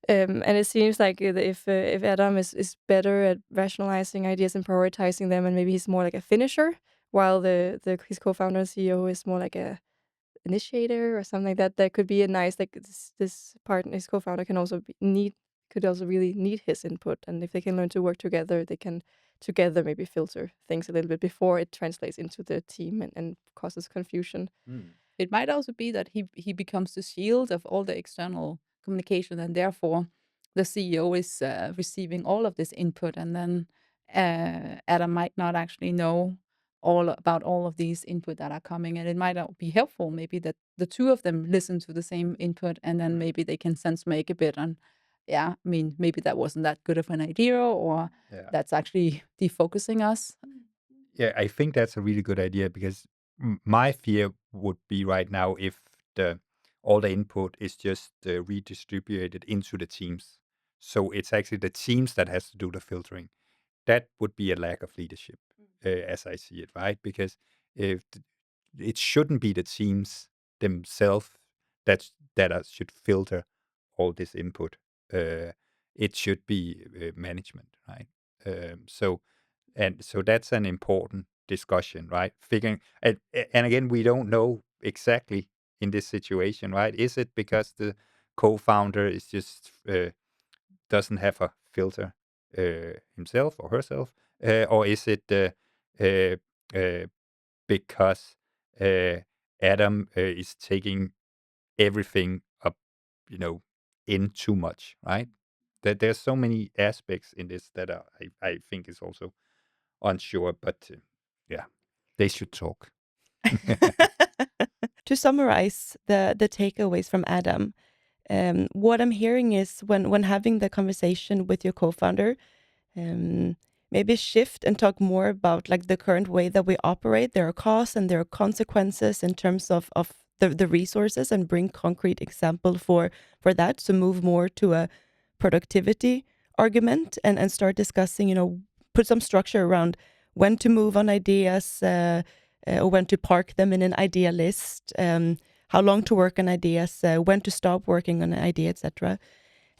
Speaker 2: it seems like if Adam is better at rationalizing ideas and prioritizing them, and maybe he's more like a finisher, while his co-founder and CEO is more like a initiator or something like that. That could be a nice, like, this partner, his co-founder can also could also really need his input, and if they can learn to work together, they can together maybe filter things a little bit before it translates into the team and causes confusion.
Speaker 4: It might also be that he becomes the shield of all the external communication, and therefore the CEO is receiving all of this input, and then Adam might not actually know all about all of these input that are coming, and it might not be helpful maybe that the two of them listen to the same input, and then maybe they can sense make a bit on, yeah, I mean, maybe that wasn't that good of an idea, or that's actually defocusing us.
Speaker 3: Yeah, I think that's a really good idea, because my fear would be right now if all the input is just redistributed into the teams. So it's actually the teams that has to do the filtering. That would be a lack of leadership, as I see it, right? Because if it shouldn't be the teams themselves should filter all this input. It should be management, right? So that's an important discussion, right? Figuring and again, we don't know exactly in this situation, right? Is it because the co-founder is just doesn't have a filter himself or herself, or is it because Adam is taking everything up, in too much, right? That there's so many aspects in this that I think is also unsure, but yeah, they should talk.
Speaker 1: To summarize the takeaways from Adam, what I'm hearing is when having the conversation with your co-founder, maybe shift and talk more about like the current way that we operate. There are costs and there are consequences in terms of the resources, and bring concrete example for that. So move more to a productivity argument, and start discussing, put some structure around when to move on ideas, or when to park them in an idea list, how long to work on ideas, when to stop working on an idea, etc.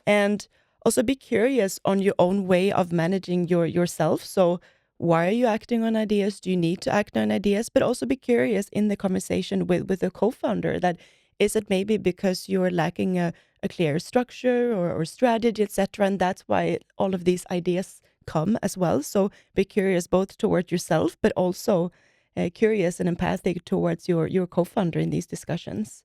Speaker 1: And also be curious on your own way of managing yourself. So why are you acting on ideas? Do you need to act on ideas? But also be curious in the conversation with the co-founder, that is it maybe because you're lacking a clear structure or strategy, etc. And that's why all of these ideas come as well. So be curious both towards yourself, but also curious and empathic towards your co-founder in these discussions.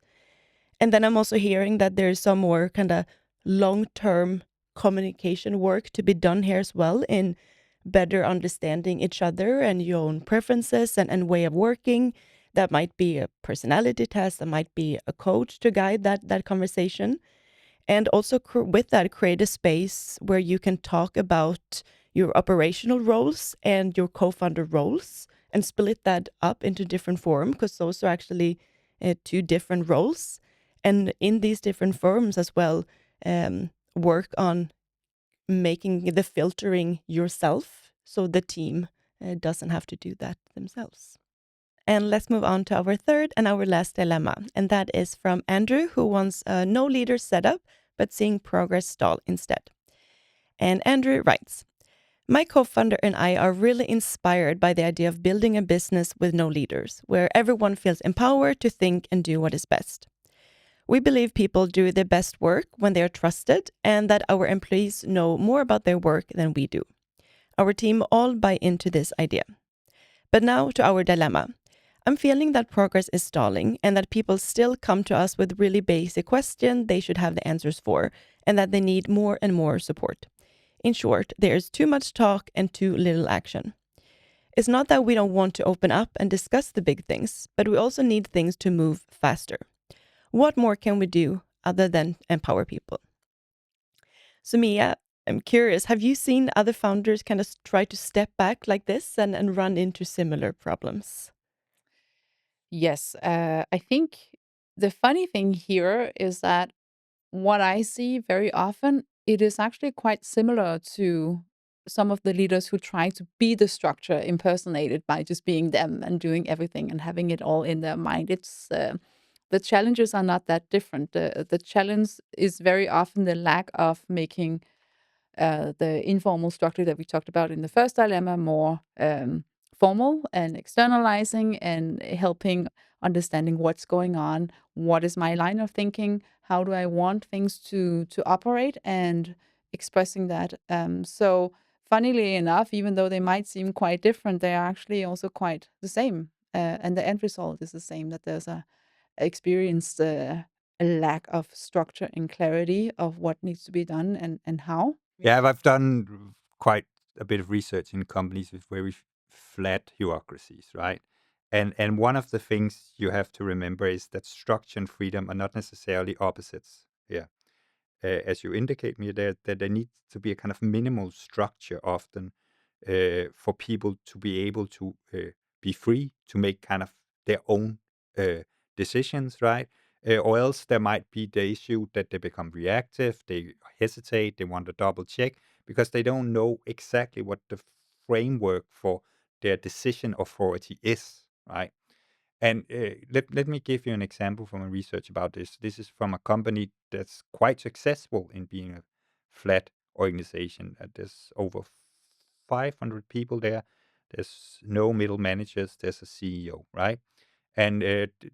Speaker 1: And then I'm also hearing that there's some more kind of long-term communication work to be done here as well, in better understanding each other and your own preferences and way of working. That might be a personality test, that might be a coach to guide that conversation. And also with that, create a space where you can talk about your operational roles and your co-founder roles, and split that up into different forms, because those are actually two different roles. And in these different forms as well, work on making the filtering yourself, so the team doesn't have to do that themselves. And let's move on to our third and our last dilemma. And that is from Andrew, who wants a no leader setup, but seeing progress stall instead. And Andrew writes, my co-founder and I are really inspired by the idea of building a business with no leaders, where everyone feels empowered to think and do what is best. We believe people do their best work when they are trusted, and that our employees know more about their work than we do. Our team all buy into this idea. But now to our dilemma. I'm feeling that progress is stalling, and that people still come to us with really basic questions they should have the answers for, and that they need more and more support. In short, there is too much talk and too little action. It's not that we don't want to open up and discuss the big things, but we also need things to move faster. What more can we do other than empower people? So Mia, I'm curious, have you seen other founders kind of try to step back like this and run into similar problems?
Speaker 4: Yes, I think the funny thing here is that what I see very often, it is actually quite similar to some of the leaders who try to be the structure impersonated by just being them and doing everything and having it all in their mind. It's the challenges are not that different. The challenge is very often the lack of making the informal structure that we talked about in the first dilemma more formal, and externalizing and helping understanding what's going on, what is my line of thinking, how do I want things to operate, and expressing that. So funnily enough, even though they might seem quite different, they are actually also quite the same, and the end result is the same. That there's a experienced a lack of structure and clarity of what needs to be done and how.
Speaker 3: Yeah, I've done quite a bit of research in companies with very flat bureaucracies, right? And one of the things you have to remember is that structure and freedom are not necessarily opposites. Yeah, as you indicate me, that there needs to be a kind of minimal structure often for people to be able to be free to make kind of their own decisions, right? Or else there might be the issue that they become reactive, they hesitate, they want to double check because they don't know exactly what the framework for their decision authority is, right? And let me give you an example from a research about this. This is from a company that's quite successful in being a flat organization. There's over 500 people there. There's no middle managers. There's a CEO, right? And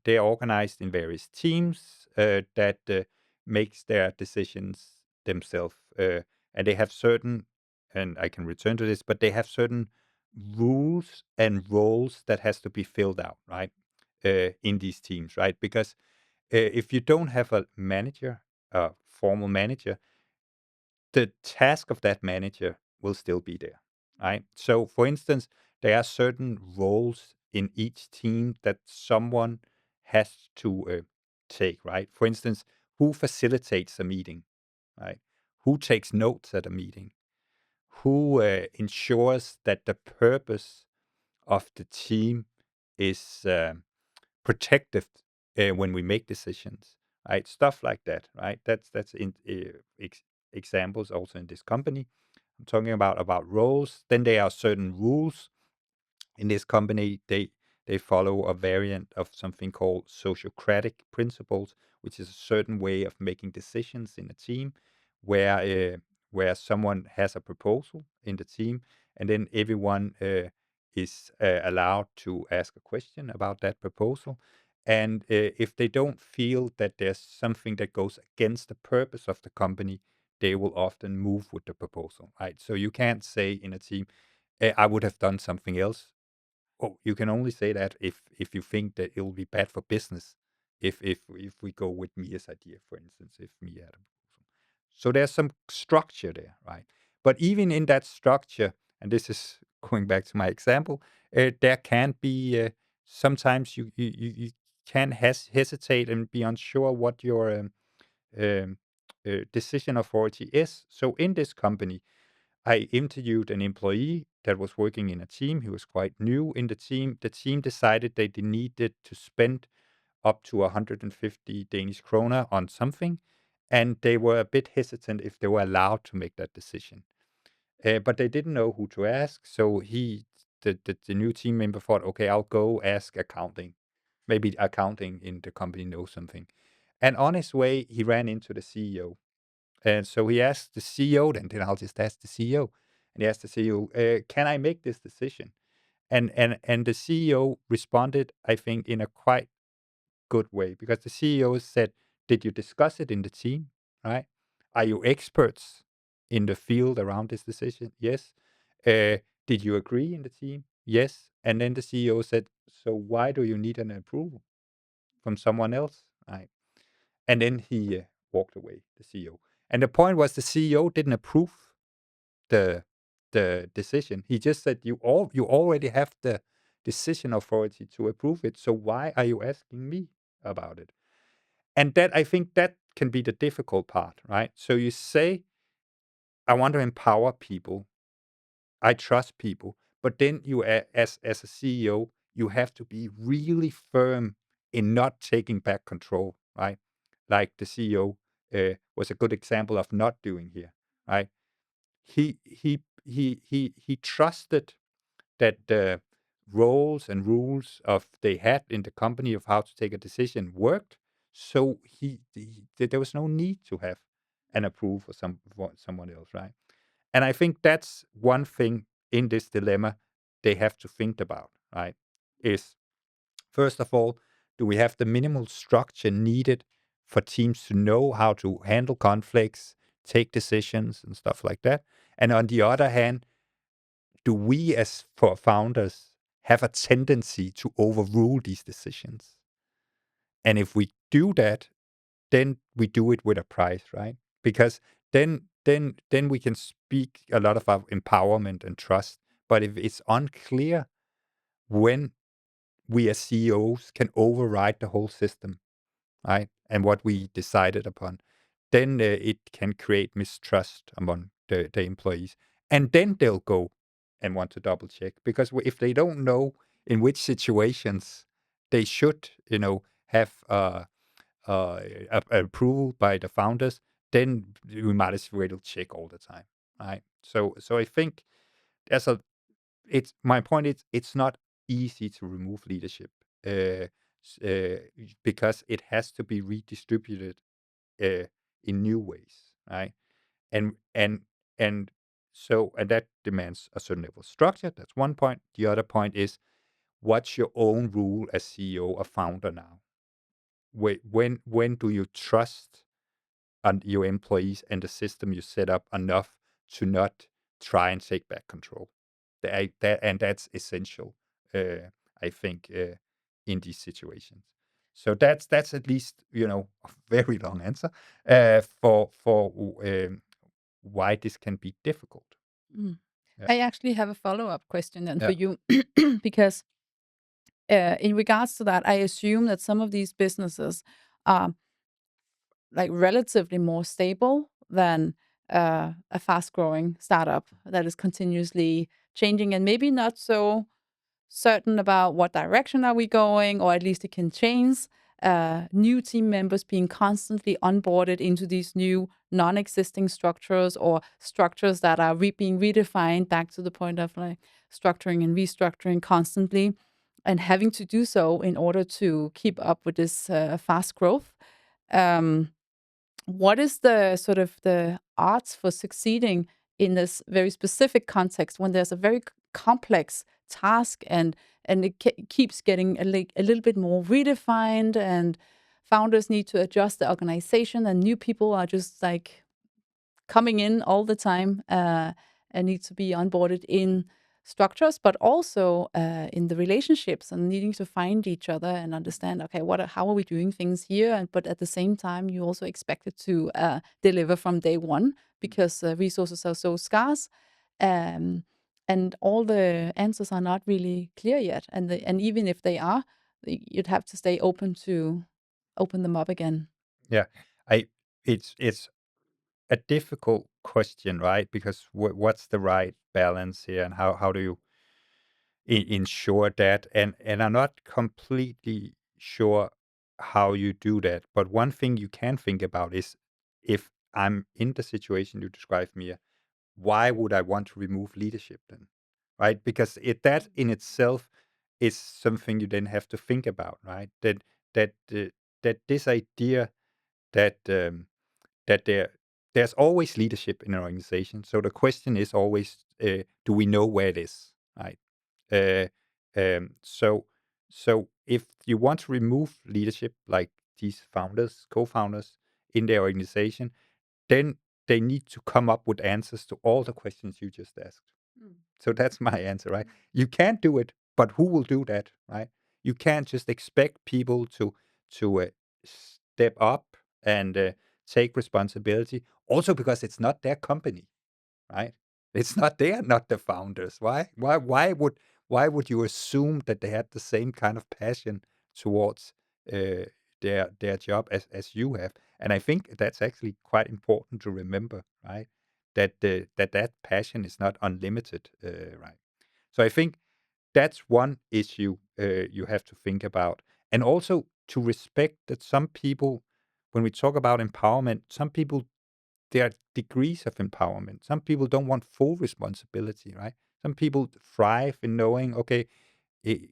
Speaker 3: they're organized in various teams that makes their decisions themselves. And they have certain, and I can return to this, but they have certain rules and roles that has to be filled out, right? In these teams, right? Because if you don't have a manager, a formal manager, the task of that manager will still be there, right? So, for instance, there are certain roles in each team that someone has to take, right? For instance, who facilitates a meeting, right? Who takes notes at a meeting? Who ensures that the purpose of the team is protective when we make decisions, right? Stuff like that, right? That's in examples also in this company. I'm talking about roles. Then there are certain rules in this company. They follow a variant of something called sociocratic principles, which is a certain way of making decisions in a team, where where someone has a proposal in the team, and then everyone is allowed to ask a question about that proposal. And if they don't feel that there's something that goes against the purpose of the company, they will often move with the proposal, right? So you can't say in a team, I would have done something else. Oh, you can only say that if you think that it will be bad for business. If we go with Mia's idea, for instance, if Mia had a proposal. So there's some structure there, right? But even in that structure, and this is going back to my example, there can be sometimes you can hesitate and be unsure what your um, decision authority is. So in this company, I interviewed an employee that was working in a team. He was quite new in the team. The team decided they needed to spend up to 150 Danish kroner on something, and they were a bit hesitant if they were allowed to make that decision. But they didn't know who to ask, so the new team member thought, okay, I'll go ask accounting. Maybe accounting in the company knows something. And on his way, he ran into the CEO. And so he asked the CEO, then I'll just ask the CEO. And he asked the CEO, can I make this decision? And the CEO responded, I think, in a quite good way, because the CEO said, did you discuss it in the team? Right? Are you experts in the field around this decision? Yes. Did you agree in the team? Yes. And then the CEO said, so why do you need an approval from someone else? Right? And then he walked away, the CEO. And the point was the CEO didn't approve the the decision. He just said you already have the decision authority to approve it. So why are you asking me about it? And that, I think, that can be the difficult part, right? So you say, I want to empower people. I trust people. But then you, as a CEO, you have to be really firm in not taking back control, right? Like the CEO was a good example of not doing here, right? He trusted that the roles and rules of they had in the company of how to take a decision worked. So there was no need to have an approval for someone else, right? And I think that's one thing in this dilemma they have to think about, right? Is first of all, do we have the minimal structure needed for teams to know how to handle conflicts, take decisions, and stuff like that? And on the other hand, do we as for founders have a tendency to overrule these decisions? And if we do that, then we do it with a price, right? Because then we can speak a lot about empowerment and trust. But if it's unclear when we as CEOs can override the whole system, right, and what we decided upon, then it can create mistrust among the employees, and then they'll go and want to double check because if they don't know in which situations they should, have approval by the founders, then we might as well check all the time, right? So I think there's a. It's my point is it's not easy to remove leadership because it has to be redistributed uh, in new ways, right? And and and that demands a certain level of structure. That's one point. The other point is what's your own rule as CEO or founder now? When do you trust your employees and the system you set up enough to not try and take back control? And that's essential, I think, in these situations. So that's at least a very long answer for why this can be difficult.
Speaker 4: Mm.
Speaker 3: Yeah.
Speaker 4: I actually have a follow-up question then for
Speaker 3: Yeah.
Speaker 4: you, because in regards to that, I assume that some of these businesses are like relatively more stable than a fast-growing startup that is continuously changing and maybe not so certain about what direction are we going, or at least it can change. New team members being constantly onboarded into these new non-existing structures or structures that are being redefined back to the point of like structuring and restructuring constantly and having to do so in order to keep up with this fast growth. Um, what is the sort of the odds for succeeding in this very specific context when there's a very complex task and it keeps getting a little bit more redefined, and founders need to adjust the organization and new people are just like coming in all the time and need to be onboarded in structures, but also in the relationships and needing to find each other and understand, okay, how are we doing things here? But at the same time, you also expect it to deliver from day one because resources are so scarce. Um, and all the answers are not really clear yet. And even if they are, you'd have to stay open to open them up again.
Speaker 3: Yeah. It's a difficult question, right? Because what's the right balance here, and how do you ensure that? And I'm not completely sure how you do that. But one thing you can think about is if I'm in the situation you described, Mia, why would I want to remove leadership then? Right? Because that in itself is something you then have to think about, right? That that this idea that that there's always leadership in an organization. So the question is always, do we know where it is, right? Uh, so if you want to remove leadership, like these founders, co-founders in their organization, then they need to come up with answers to all the questions you just asked. So that's my answer, right? You can't do it, but who will do that, right? You can't just expect people to step up and take responsibility. Also, because it's not their company, right? It's not they are not the founders. Why would you assume that they had the same kind of passion towards uh, their job as you have? And I think that's actually quite important to remember, right? That passion is not unlimited, right? So I think that's one issue you have to think about, and also to respect that some people, when we talk about empowerment, some people, there are degrees of empowerment. Some people don't want full responsibility, right? Some people thrive in knowing, okay, i-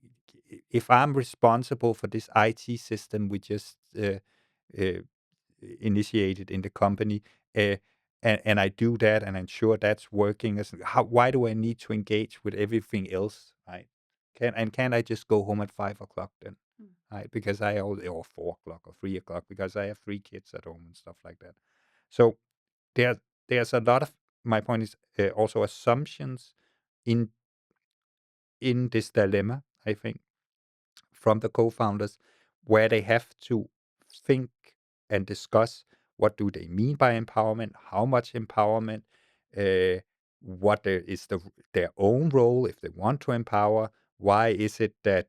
Speaker 3: if I'm responsible for this IT system we just uh, initiated in the company, uh, and I do that and ensure that's working, why do I need to engage with everything else, right? Can I just go home at 5 o'clock then, right? Because or 4 o'clock or 3 o'clock, because I have 3 kids at home and stuff like that. So there there's a lot of, my point is, also assumptions in this dilemma, I think, from the co-founders, where they have to think and discuss what do they mean by empowerment, how much empowerment, uh, is their own role if they want to empower, why is it that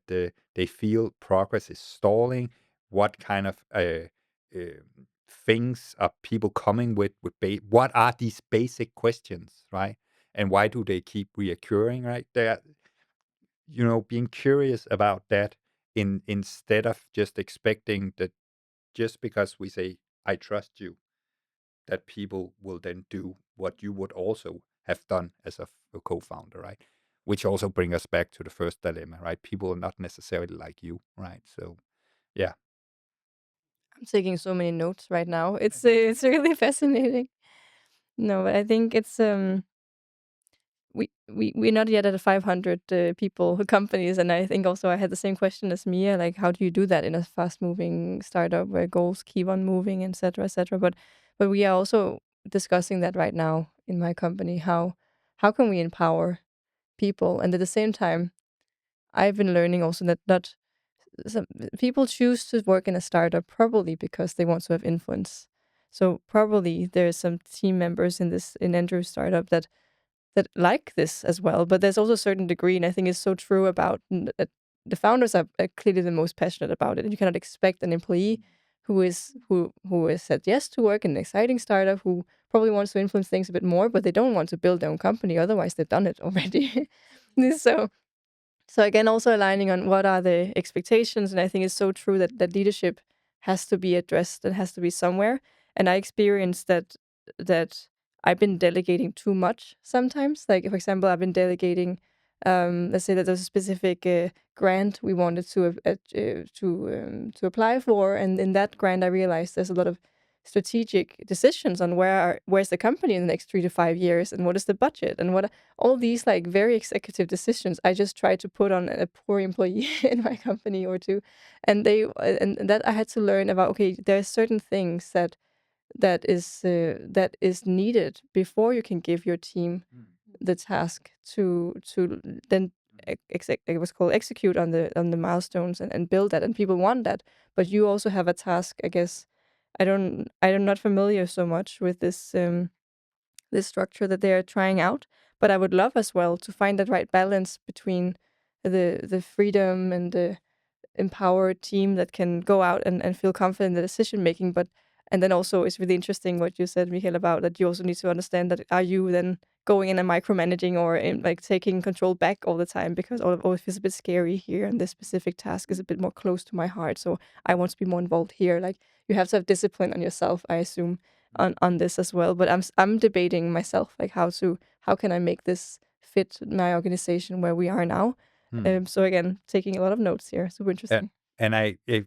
Speaker 3: they feel progress is stalling, what kind of uh, things are people coming with what are these basic questions, right? And why do they keep reoccurring, right? Being curious about that, instead of just expecting that just because we say I trust you, that people will then do what you would also have done as a co-founder, right? Which also bring us back to the first dilemma, right? People are not necessarily like you, right? So yeah.
Speaker 2: I'm taking so many notes right now. It's really fascinating. No, but I think it's we're not yet at 500 people companies, and I think also I had the same question as Mia, like how do you do that in a fast moving startup where goals keep on moving, etc., etc. But we are also discussing that right now in my company. How can we empower people, and at the same time, I've been learning also that not some people choose to work in a startup probably because they want to have influence. So probably there's some team members in Andrew's startup that like this as well. But there's also a certain degree, and I think it's so true about that the founders are clearly the most passionate about it. And you cannot expect an employee who has said yes to work in an exciting startup, who probably wants to influence things a bit more, but they don't want to build their own company. Otherwise, they've done it already. so so again, also aligning on what are the expectations, and I think it's so true that leadership has to be addressed and has to be somewhere. And I experienced that I've been delegating too much sometimes. Like for example, I've been delegating. Let's say that there's a specific grant we wanted to apply for, and in that grant, I realized there's a lot of strategic decisions on where's the company in the next 3 to 5 years, and what is the budget, and what all these like very executive decisions I just tried to put on a poor employee in my company or two, and they and that I had to learn about. Okay, there are certain things that is needed before you can give your team the task to then it was called execute on the milestones and build that, and people want that, but you also have a task, I guess. I'm not familiar so much with this structure that they are trying out. But I would love as well to find that right balance between the freedom and the empowered team that can go out and feel confident in the decision making. But and then also it's really interesting what you said, Michael, about that you also need to understand that are you then going in and micromanaging or in like taking control back all the time, because all of it is a bit scary here and this specific task is a bit more close to my heart. So I want to be more involved here. Like you have to have discipline on yourself, I assume, on this as well. But I'm debating myself like how can I make this fit my organization where we are now. So again, taking a lot of notes here. Super interesting.
Speaker 3: And you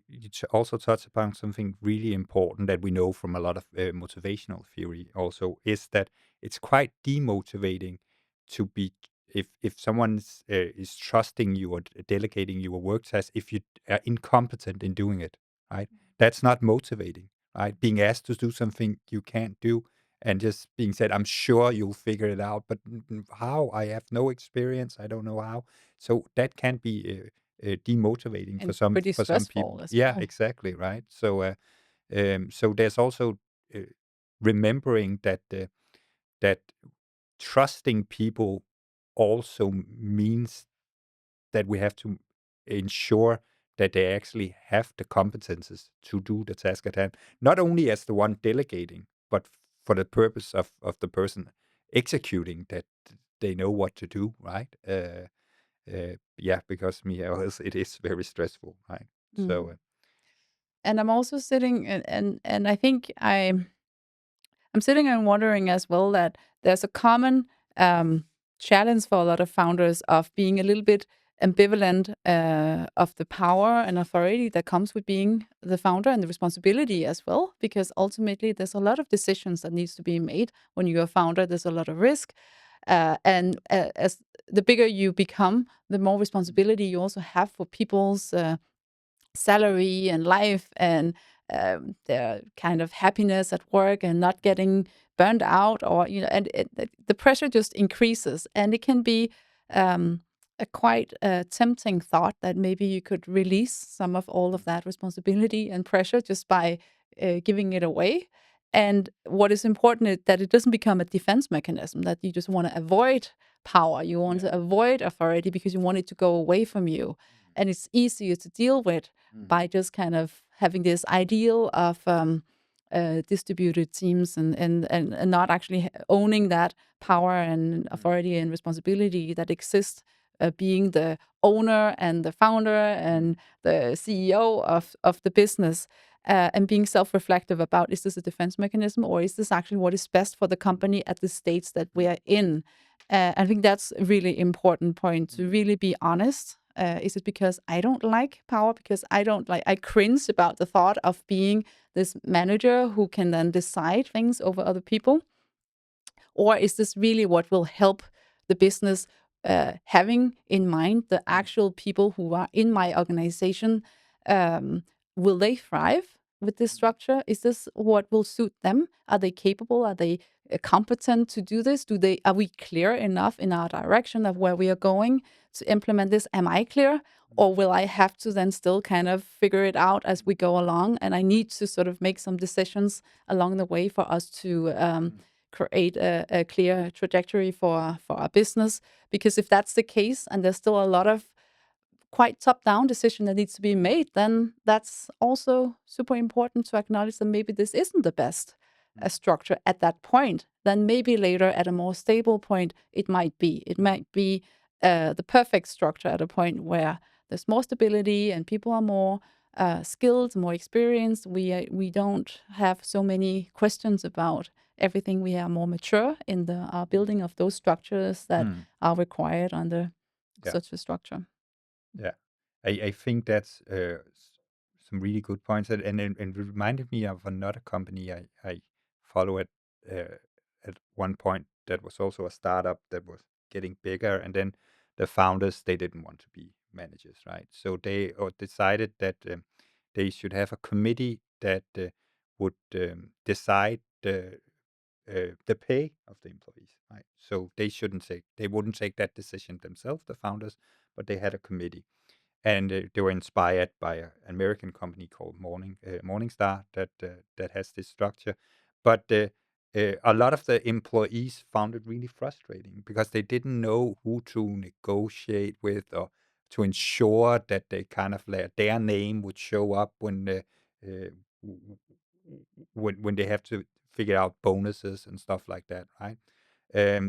Speaker 3: also touch upon something really important that we know from a lot of motivational theory also, is that it's quite demotivating to be, if someone is trusting you or delegating you a work task, if you are incompetent in doing it, right? That's not motivating, right? Being asked to do something you can't do and just being said, I'm sure you'll figure it out, but how? I have no experience. I don't know how. So that can be demotivating
Speaker 4: And
Speaker 3: for
Speaker 4: pretty
Speaker 3: some people.
Speaker 4: stressful as
Speaker 3: Yeah,
Speaker 4: well.
Speaker 3: exactly, right. So there's also remembering that trusting people also means that we have to ensure that they actually have the competences to do the task at hand, not only as the one delegating, but for the purpose of the person executing, that they know what to do, right? Yeah, because else it is very stressful, right? So,
Speaker 4: And I'm also sitting and I think I'm sitting and wondering as well that there's a common challenge for a lot of founders of being a little bit ambivalent of the power and authority that comes with being the founder, and the responsibility as well, because ultimately there's a lot of decisions that needs to be made when you're a founder. There's a lot of risk, and as the bigger you become, the more responsibility you also have for people's salary and life, and their kind of happiness at work, and not getting burned out, or and the pressure just increases, and it can be a quite tempting thought that maybe you could release some of all of that responsibility and pressure just by giving it away. And what is important is that it doesn't become a defense mechanism, that you just want to avoid power, you want to avoid authority because you want it to go away from you. And it's easier to deal with by just kind of having this ideal of distributed teams, and not actually owning that power and authority and responsibility that exists, being the owner and the founder and the CEO of the business, and being self-reflective about, is this a defense mechanism, or is this actually what is best for the company at the stage that we are in? I think that's a really important point, to really be honest. Is it because I don't like power? Because I cringe about the thought of being this manager who can then decide things over other people? Or is this really what will help the business, having in mind the actual people who are in my organization? Will they thrive with this structure? Is this what will suit them? Are they capable? Are they competent to do this? Are we clear enough in our direction of where we are going to implement this? Am I clear? Or will I have to then still kind of figure it out as we go along? And I need to sort of make some decisions along the way for us to create a clear trajectory for our business. Because if that's the case, and there's still a lot of quite top-down decision that needs to be made, then that's also super important to acknowledge that maybe this isn't the best structure at that point. Then maybe later, at a more stable point, it might be. It might be the perfect structure at a point where there's more stability and people are more skilled, more experienced. We don't have so many questions about everything. We are more mature in our building of those structures that are required under such a structure.
Speaker 3: Yeah, I think that's some really good points, and it reminded me of another company I follow at one point, that was also a startup that was getting bigger, and then the founders, they didn't want to be managers, right? So they decided that they should have a committee that would decide the pay of the employees, right? So they wouldn't take that decision themselves, the founders, but they had a committee, and they were inspired by an American company called Morningstar that has this structure. But a lot of the employees found it really frustrating because they didn't know who to negotiate with, or to ensure that they kind of their name would show up uh, when they have to figure out bonuses and stuff like that, right?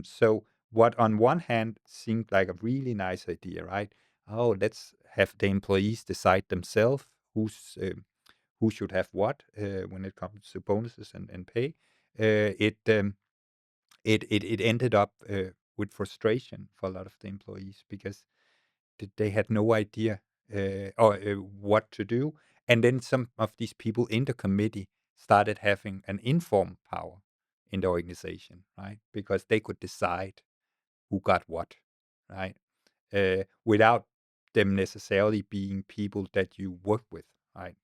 Speaker 3: So what on one hand seemed like a really nice idea, right? Oh, let's have the employees decide themselves who should have what when it comes to bonuses and pay. It ended up with frustration for a lot of the employees because they had no idea or what to do. And then some of these people in the committee started having an informed power in the organization, right? Because they could decide who got what, right? Without them necessarily being people that you work with, right?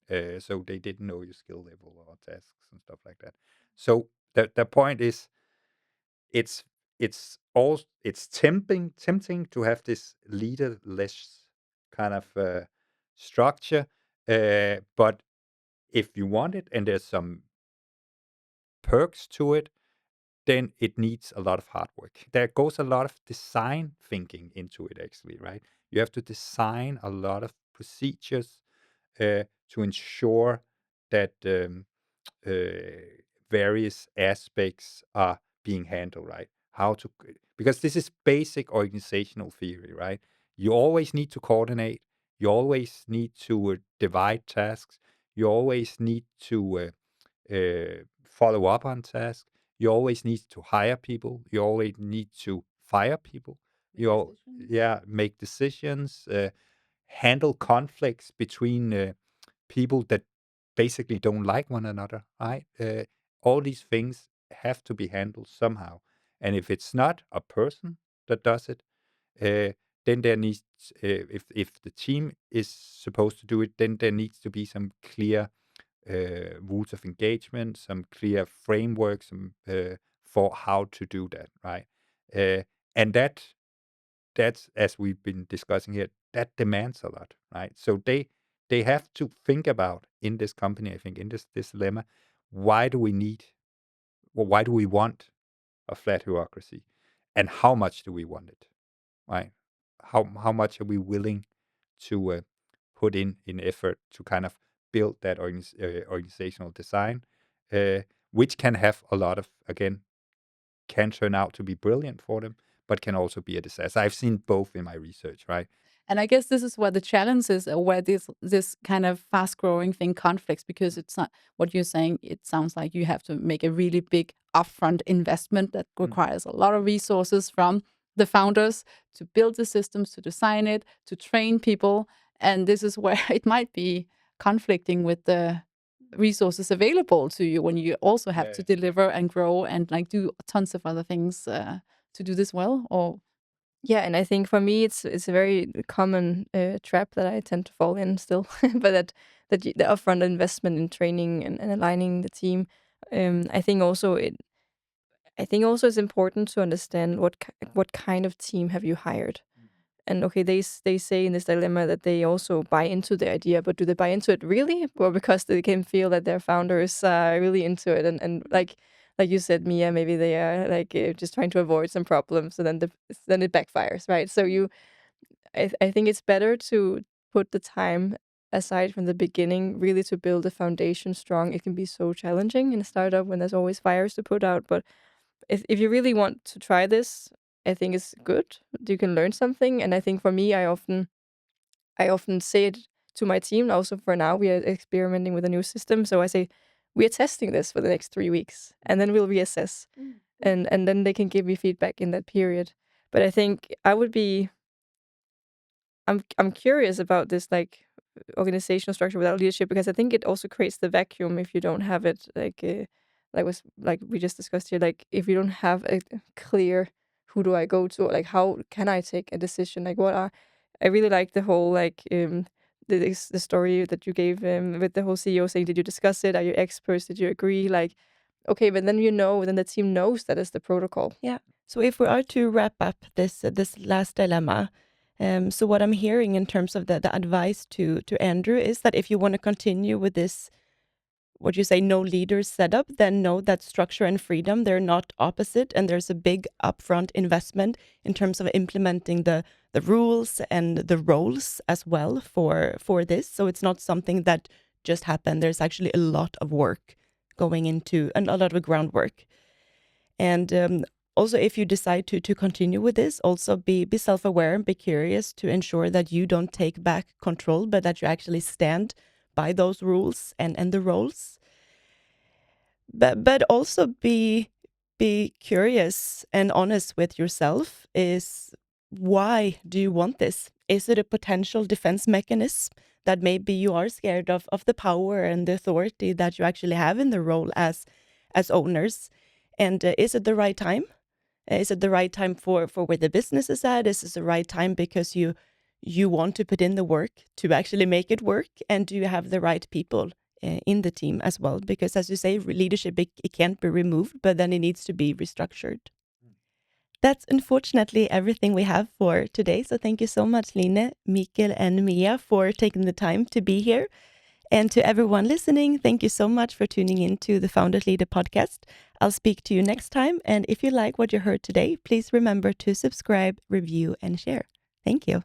Speaker 3: So they didn't know your skill level or tasks and stuff like that. So the point is, it's it's tempting to have this leaderless kind of structure, but if you want it and there's some perks to it, then it needs a lot of hard work. There goes a lot of design thinking into it, actually, right? You have to design a lot of procedures to ensure that various aspects are being handled right. Because this is basic organizational theory, right? You always need to coordinate. You always need to divide tasks. You always need to follow up on tasks. You always need to hire people. You always need to fire people. Make decisions, handle conflicts between people that basically don't like one another, right? All these things have to be handled somehow. And if it's not a person that does it, uh, then there needs, if the team is supposed to do it, then there needs to be some clear rules of engagement, some clear frameworks for how to do that, right? And that's, as we've been discussing here, that demands a lot, right? So they have to think about, in this company, I think, in this dilemma, why do we want a flat bureaucracy, and how much do we want it, right? How much are we willing to put in effort to kind of build that organizational design, uh, which can have a lot of, again, can turn out to be brilliant for them, but can also be a disaster. I've seen both in my research, right?
Speaker 4: And I guess this is where the challenge is, where this kind of fast growing thing conflicts, because it's not what you're saying. It sounds like you have to make a really big upfront investment that requires a lot of resources from the founders to build the systems, to design it, to train people. And this is where it might be conflicting with the resources available to you when you also have to deliver and grow and like do tons of other things to do this well. Or
Speaker 2: Yeah, and I think for me it's a very common trap that I tend to fall in still, but the upfront investment in training and aligning the team. I think also it's important to understand what kind of team have you hired. And okay, they say in this dilemma that they also buy into the idea, but do they buy into it really, or because they can feel that their founders are really into it, and like you said, Mia, maybe they are like just trying to avoid some problems, and then it backfires, right? So I think it's better to put the time aside from the beginning, really to build a foundation strong. It can be so challenging in a startup when there's always fires to put out, but if you really want to try this, I think it's good. You can learn something, and I think for me, I often say it to my team. Also, for now, we are experimenting with a new system, so I say we are testing this for the next 3 weeks, and then we'll reassess, and then they can give me feedback in that period. But I think I'm curious about this like organizational structure without leadership, because I think it also creates the vacuum if you don't have it like we just discussed here, like if you don't have a clear who do I go to, like how can I take a decision, like what are I really like the whole like the story that you gave with the whole CEO saying, did you discuss it, are you experts, did you agree, like okay, but then the team knows that is the protocol.
Speaker 1: Yeah. So if we are to wrap up this last dilemma, so what I'm hearing in terms of the advice to Andrew is that if you want to continue with this, what you say, no leaders setup, then know that structure and freedom, they're not opposite, and there's a big upfront investment in terms of implementing the rules and the roles as well for this. So it's not something that just happened. There's actually a lot of work going into, and a lot of groundwork. And also, if you decide to continue with this, also be self-aware and be curious to ensure that you don't take back control, but that you actually stand by those rules and the roles. But also be curious and honest with yourself. Is why do you want this? Is it a potential defense mechanism that maybe you are scared of the power and the authority that you actually have in the role as owners? And is it the right time? Is it the right time for where the business is at? Is this the right time because you want to put in the work to actually make it work? And do you have the right people in the team as well? Because as you say, leadership, it can't be removed, but then it needs to be restructured. That's unfortunately everything we have for today. So thank you so much, Line, Mikkel, and Mia for taking the time to be here. And to everyone listening, thank you so much for tuning in to the Founders Leader podcast. I'll speak to you next time. And if you like what you heard today, please remember to subscribe, review, and share. Thank you.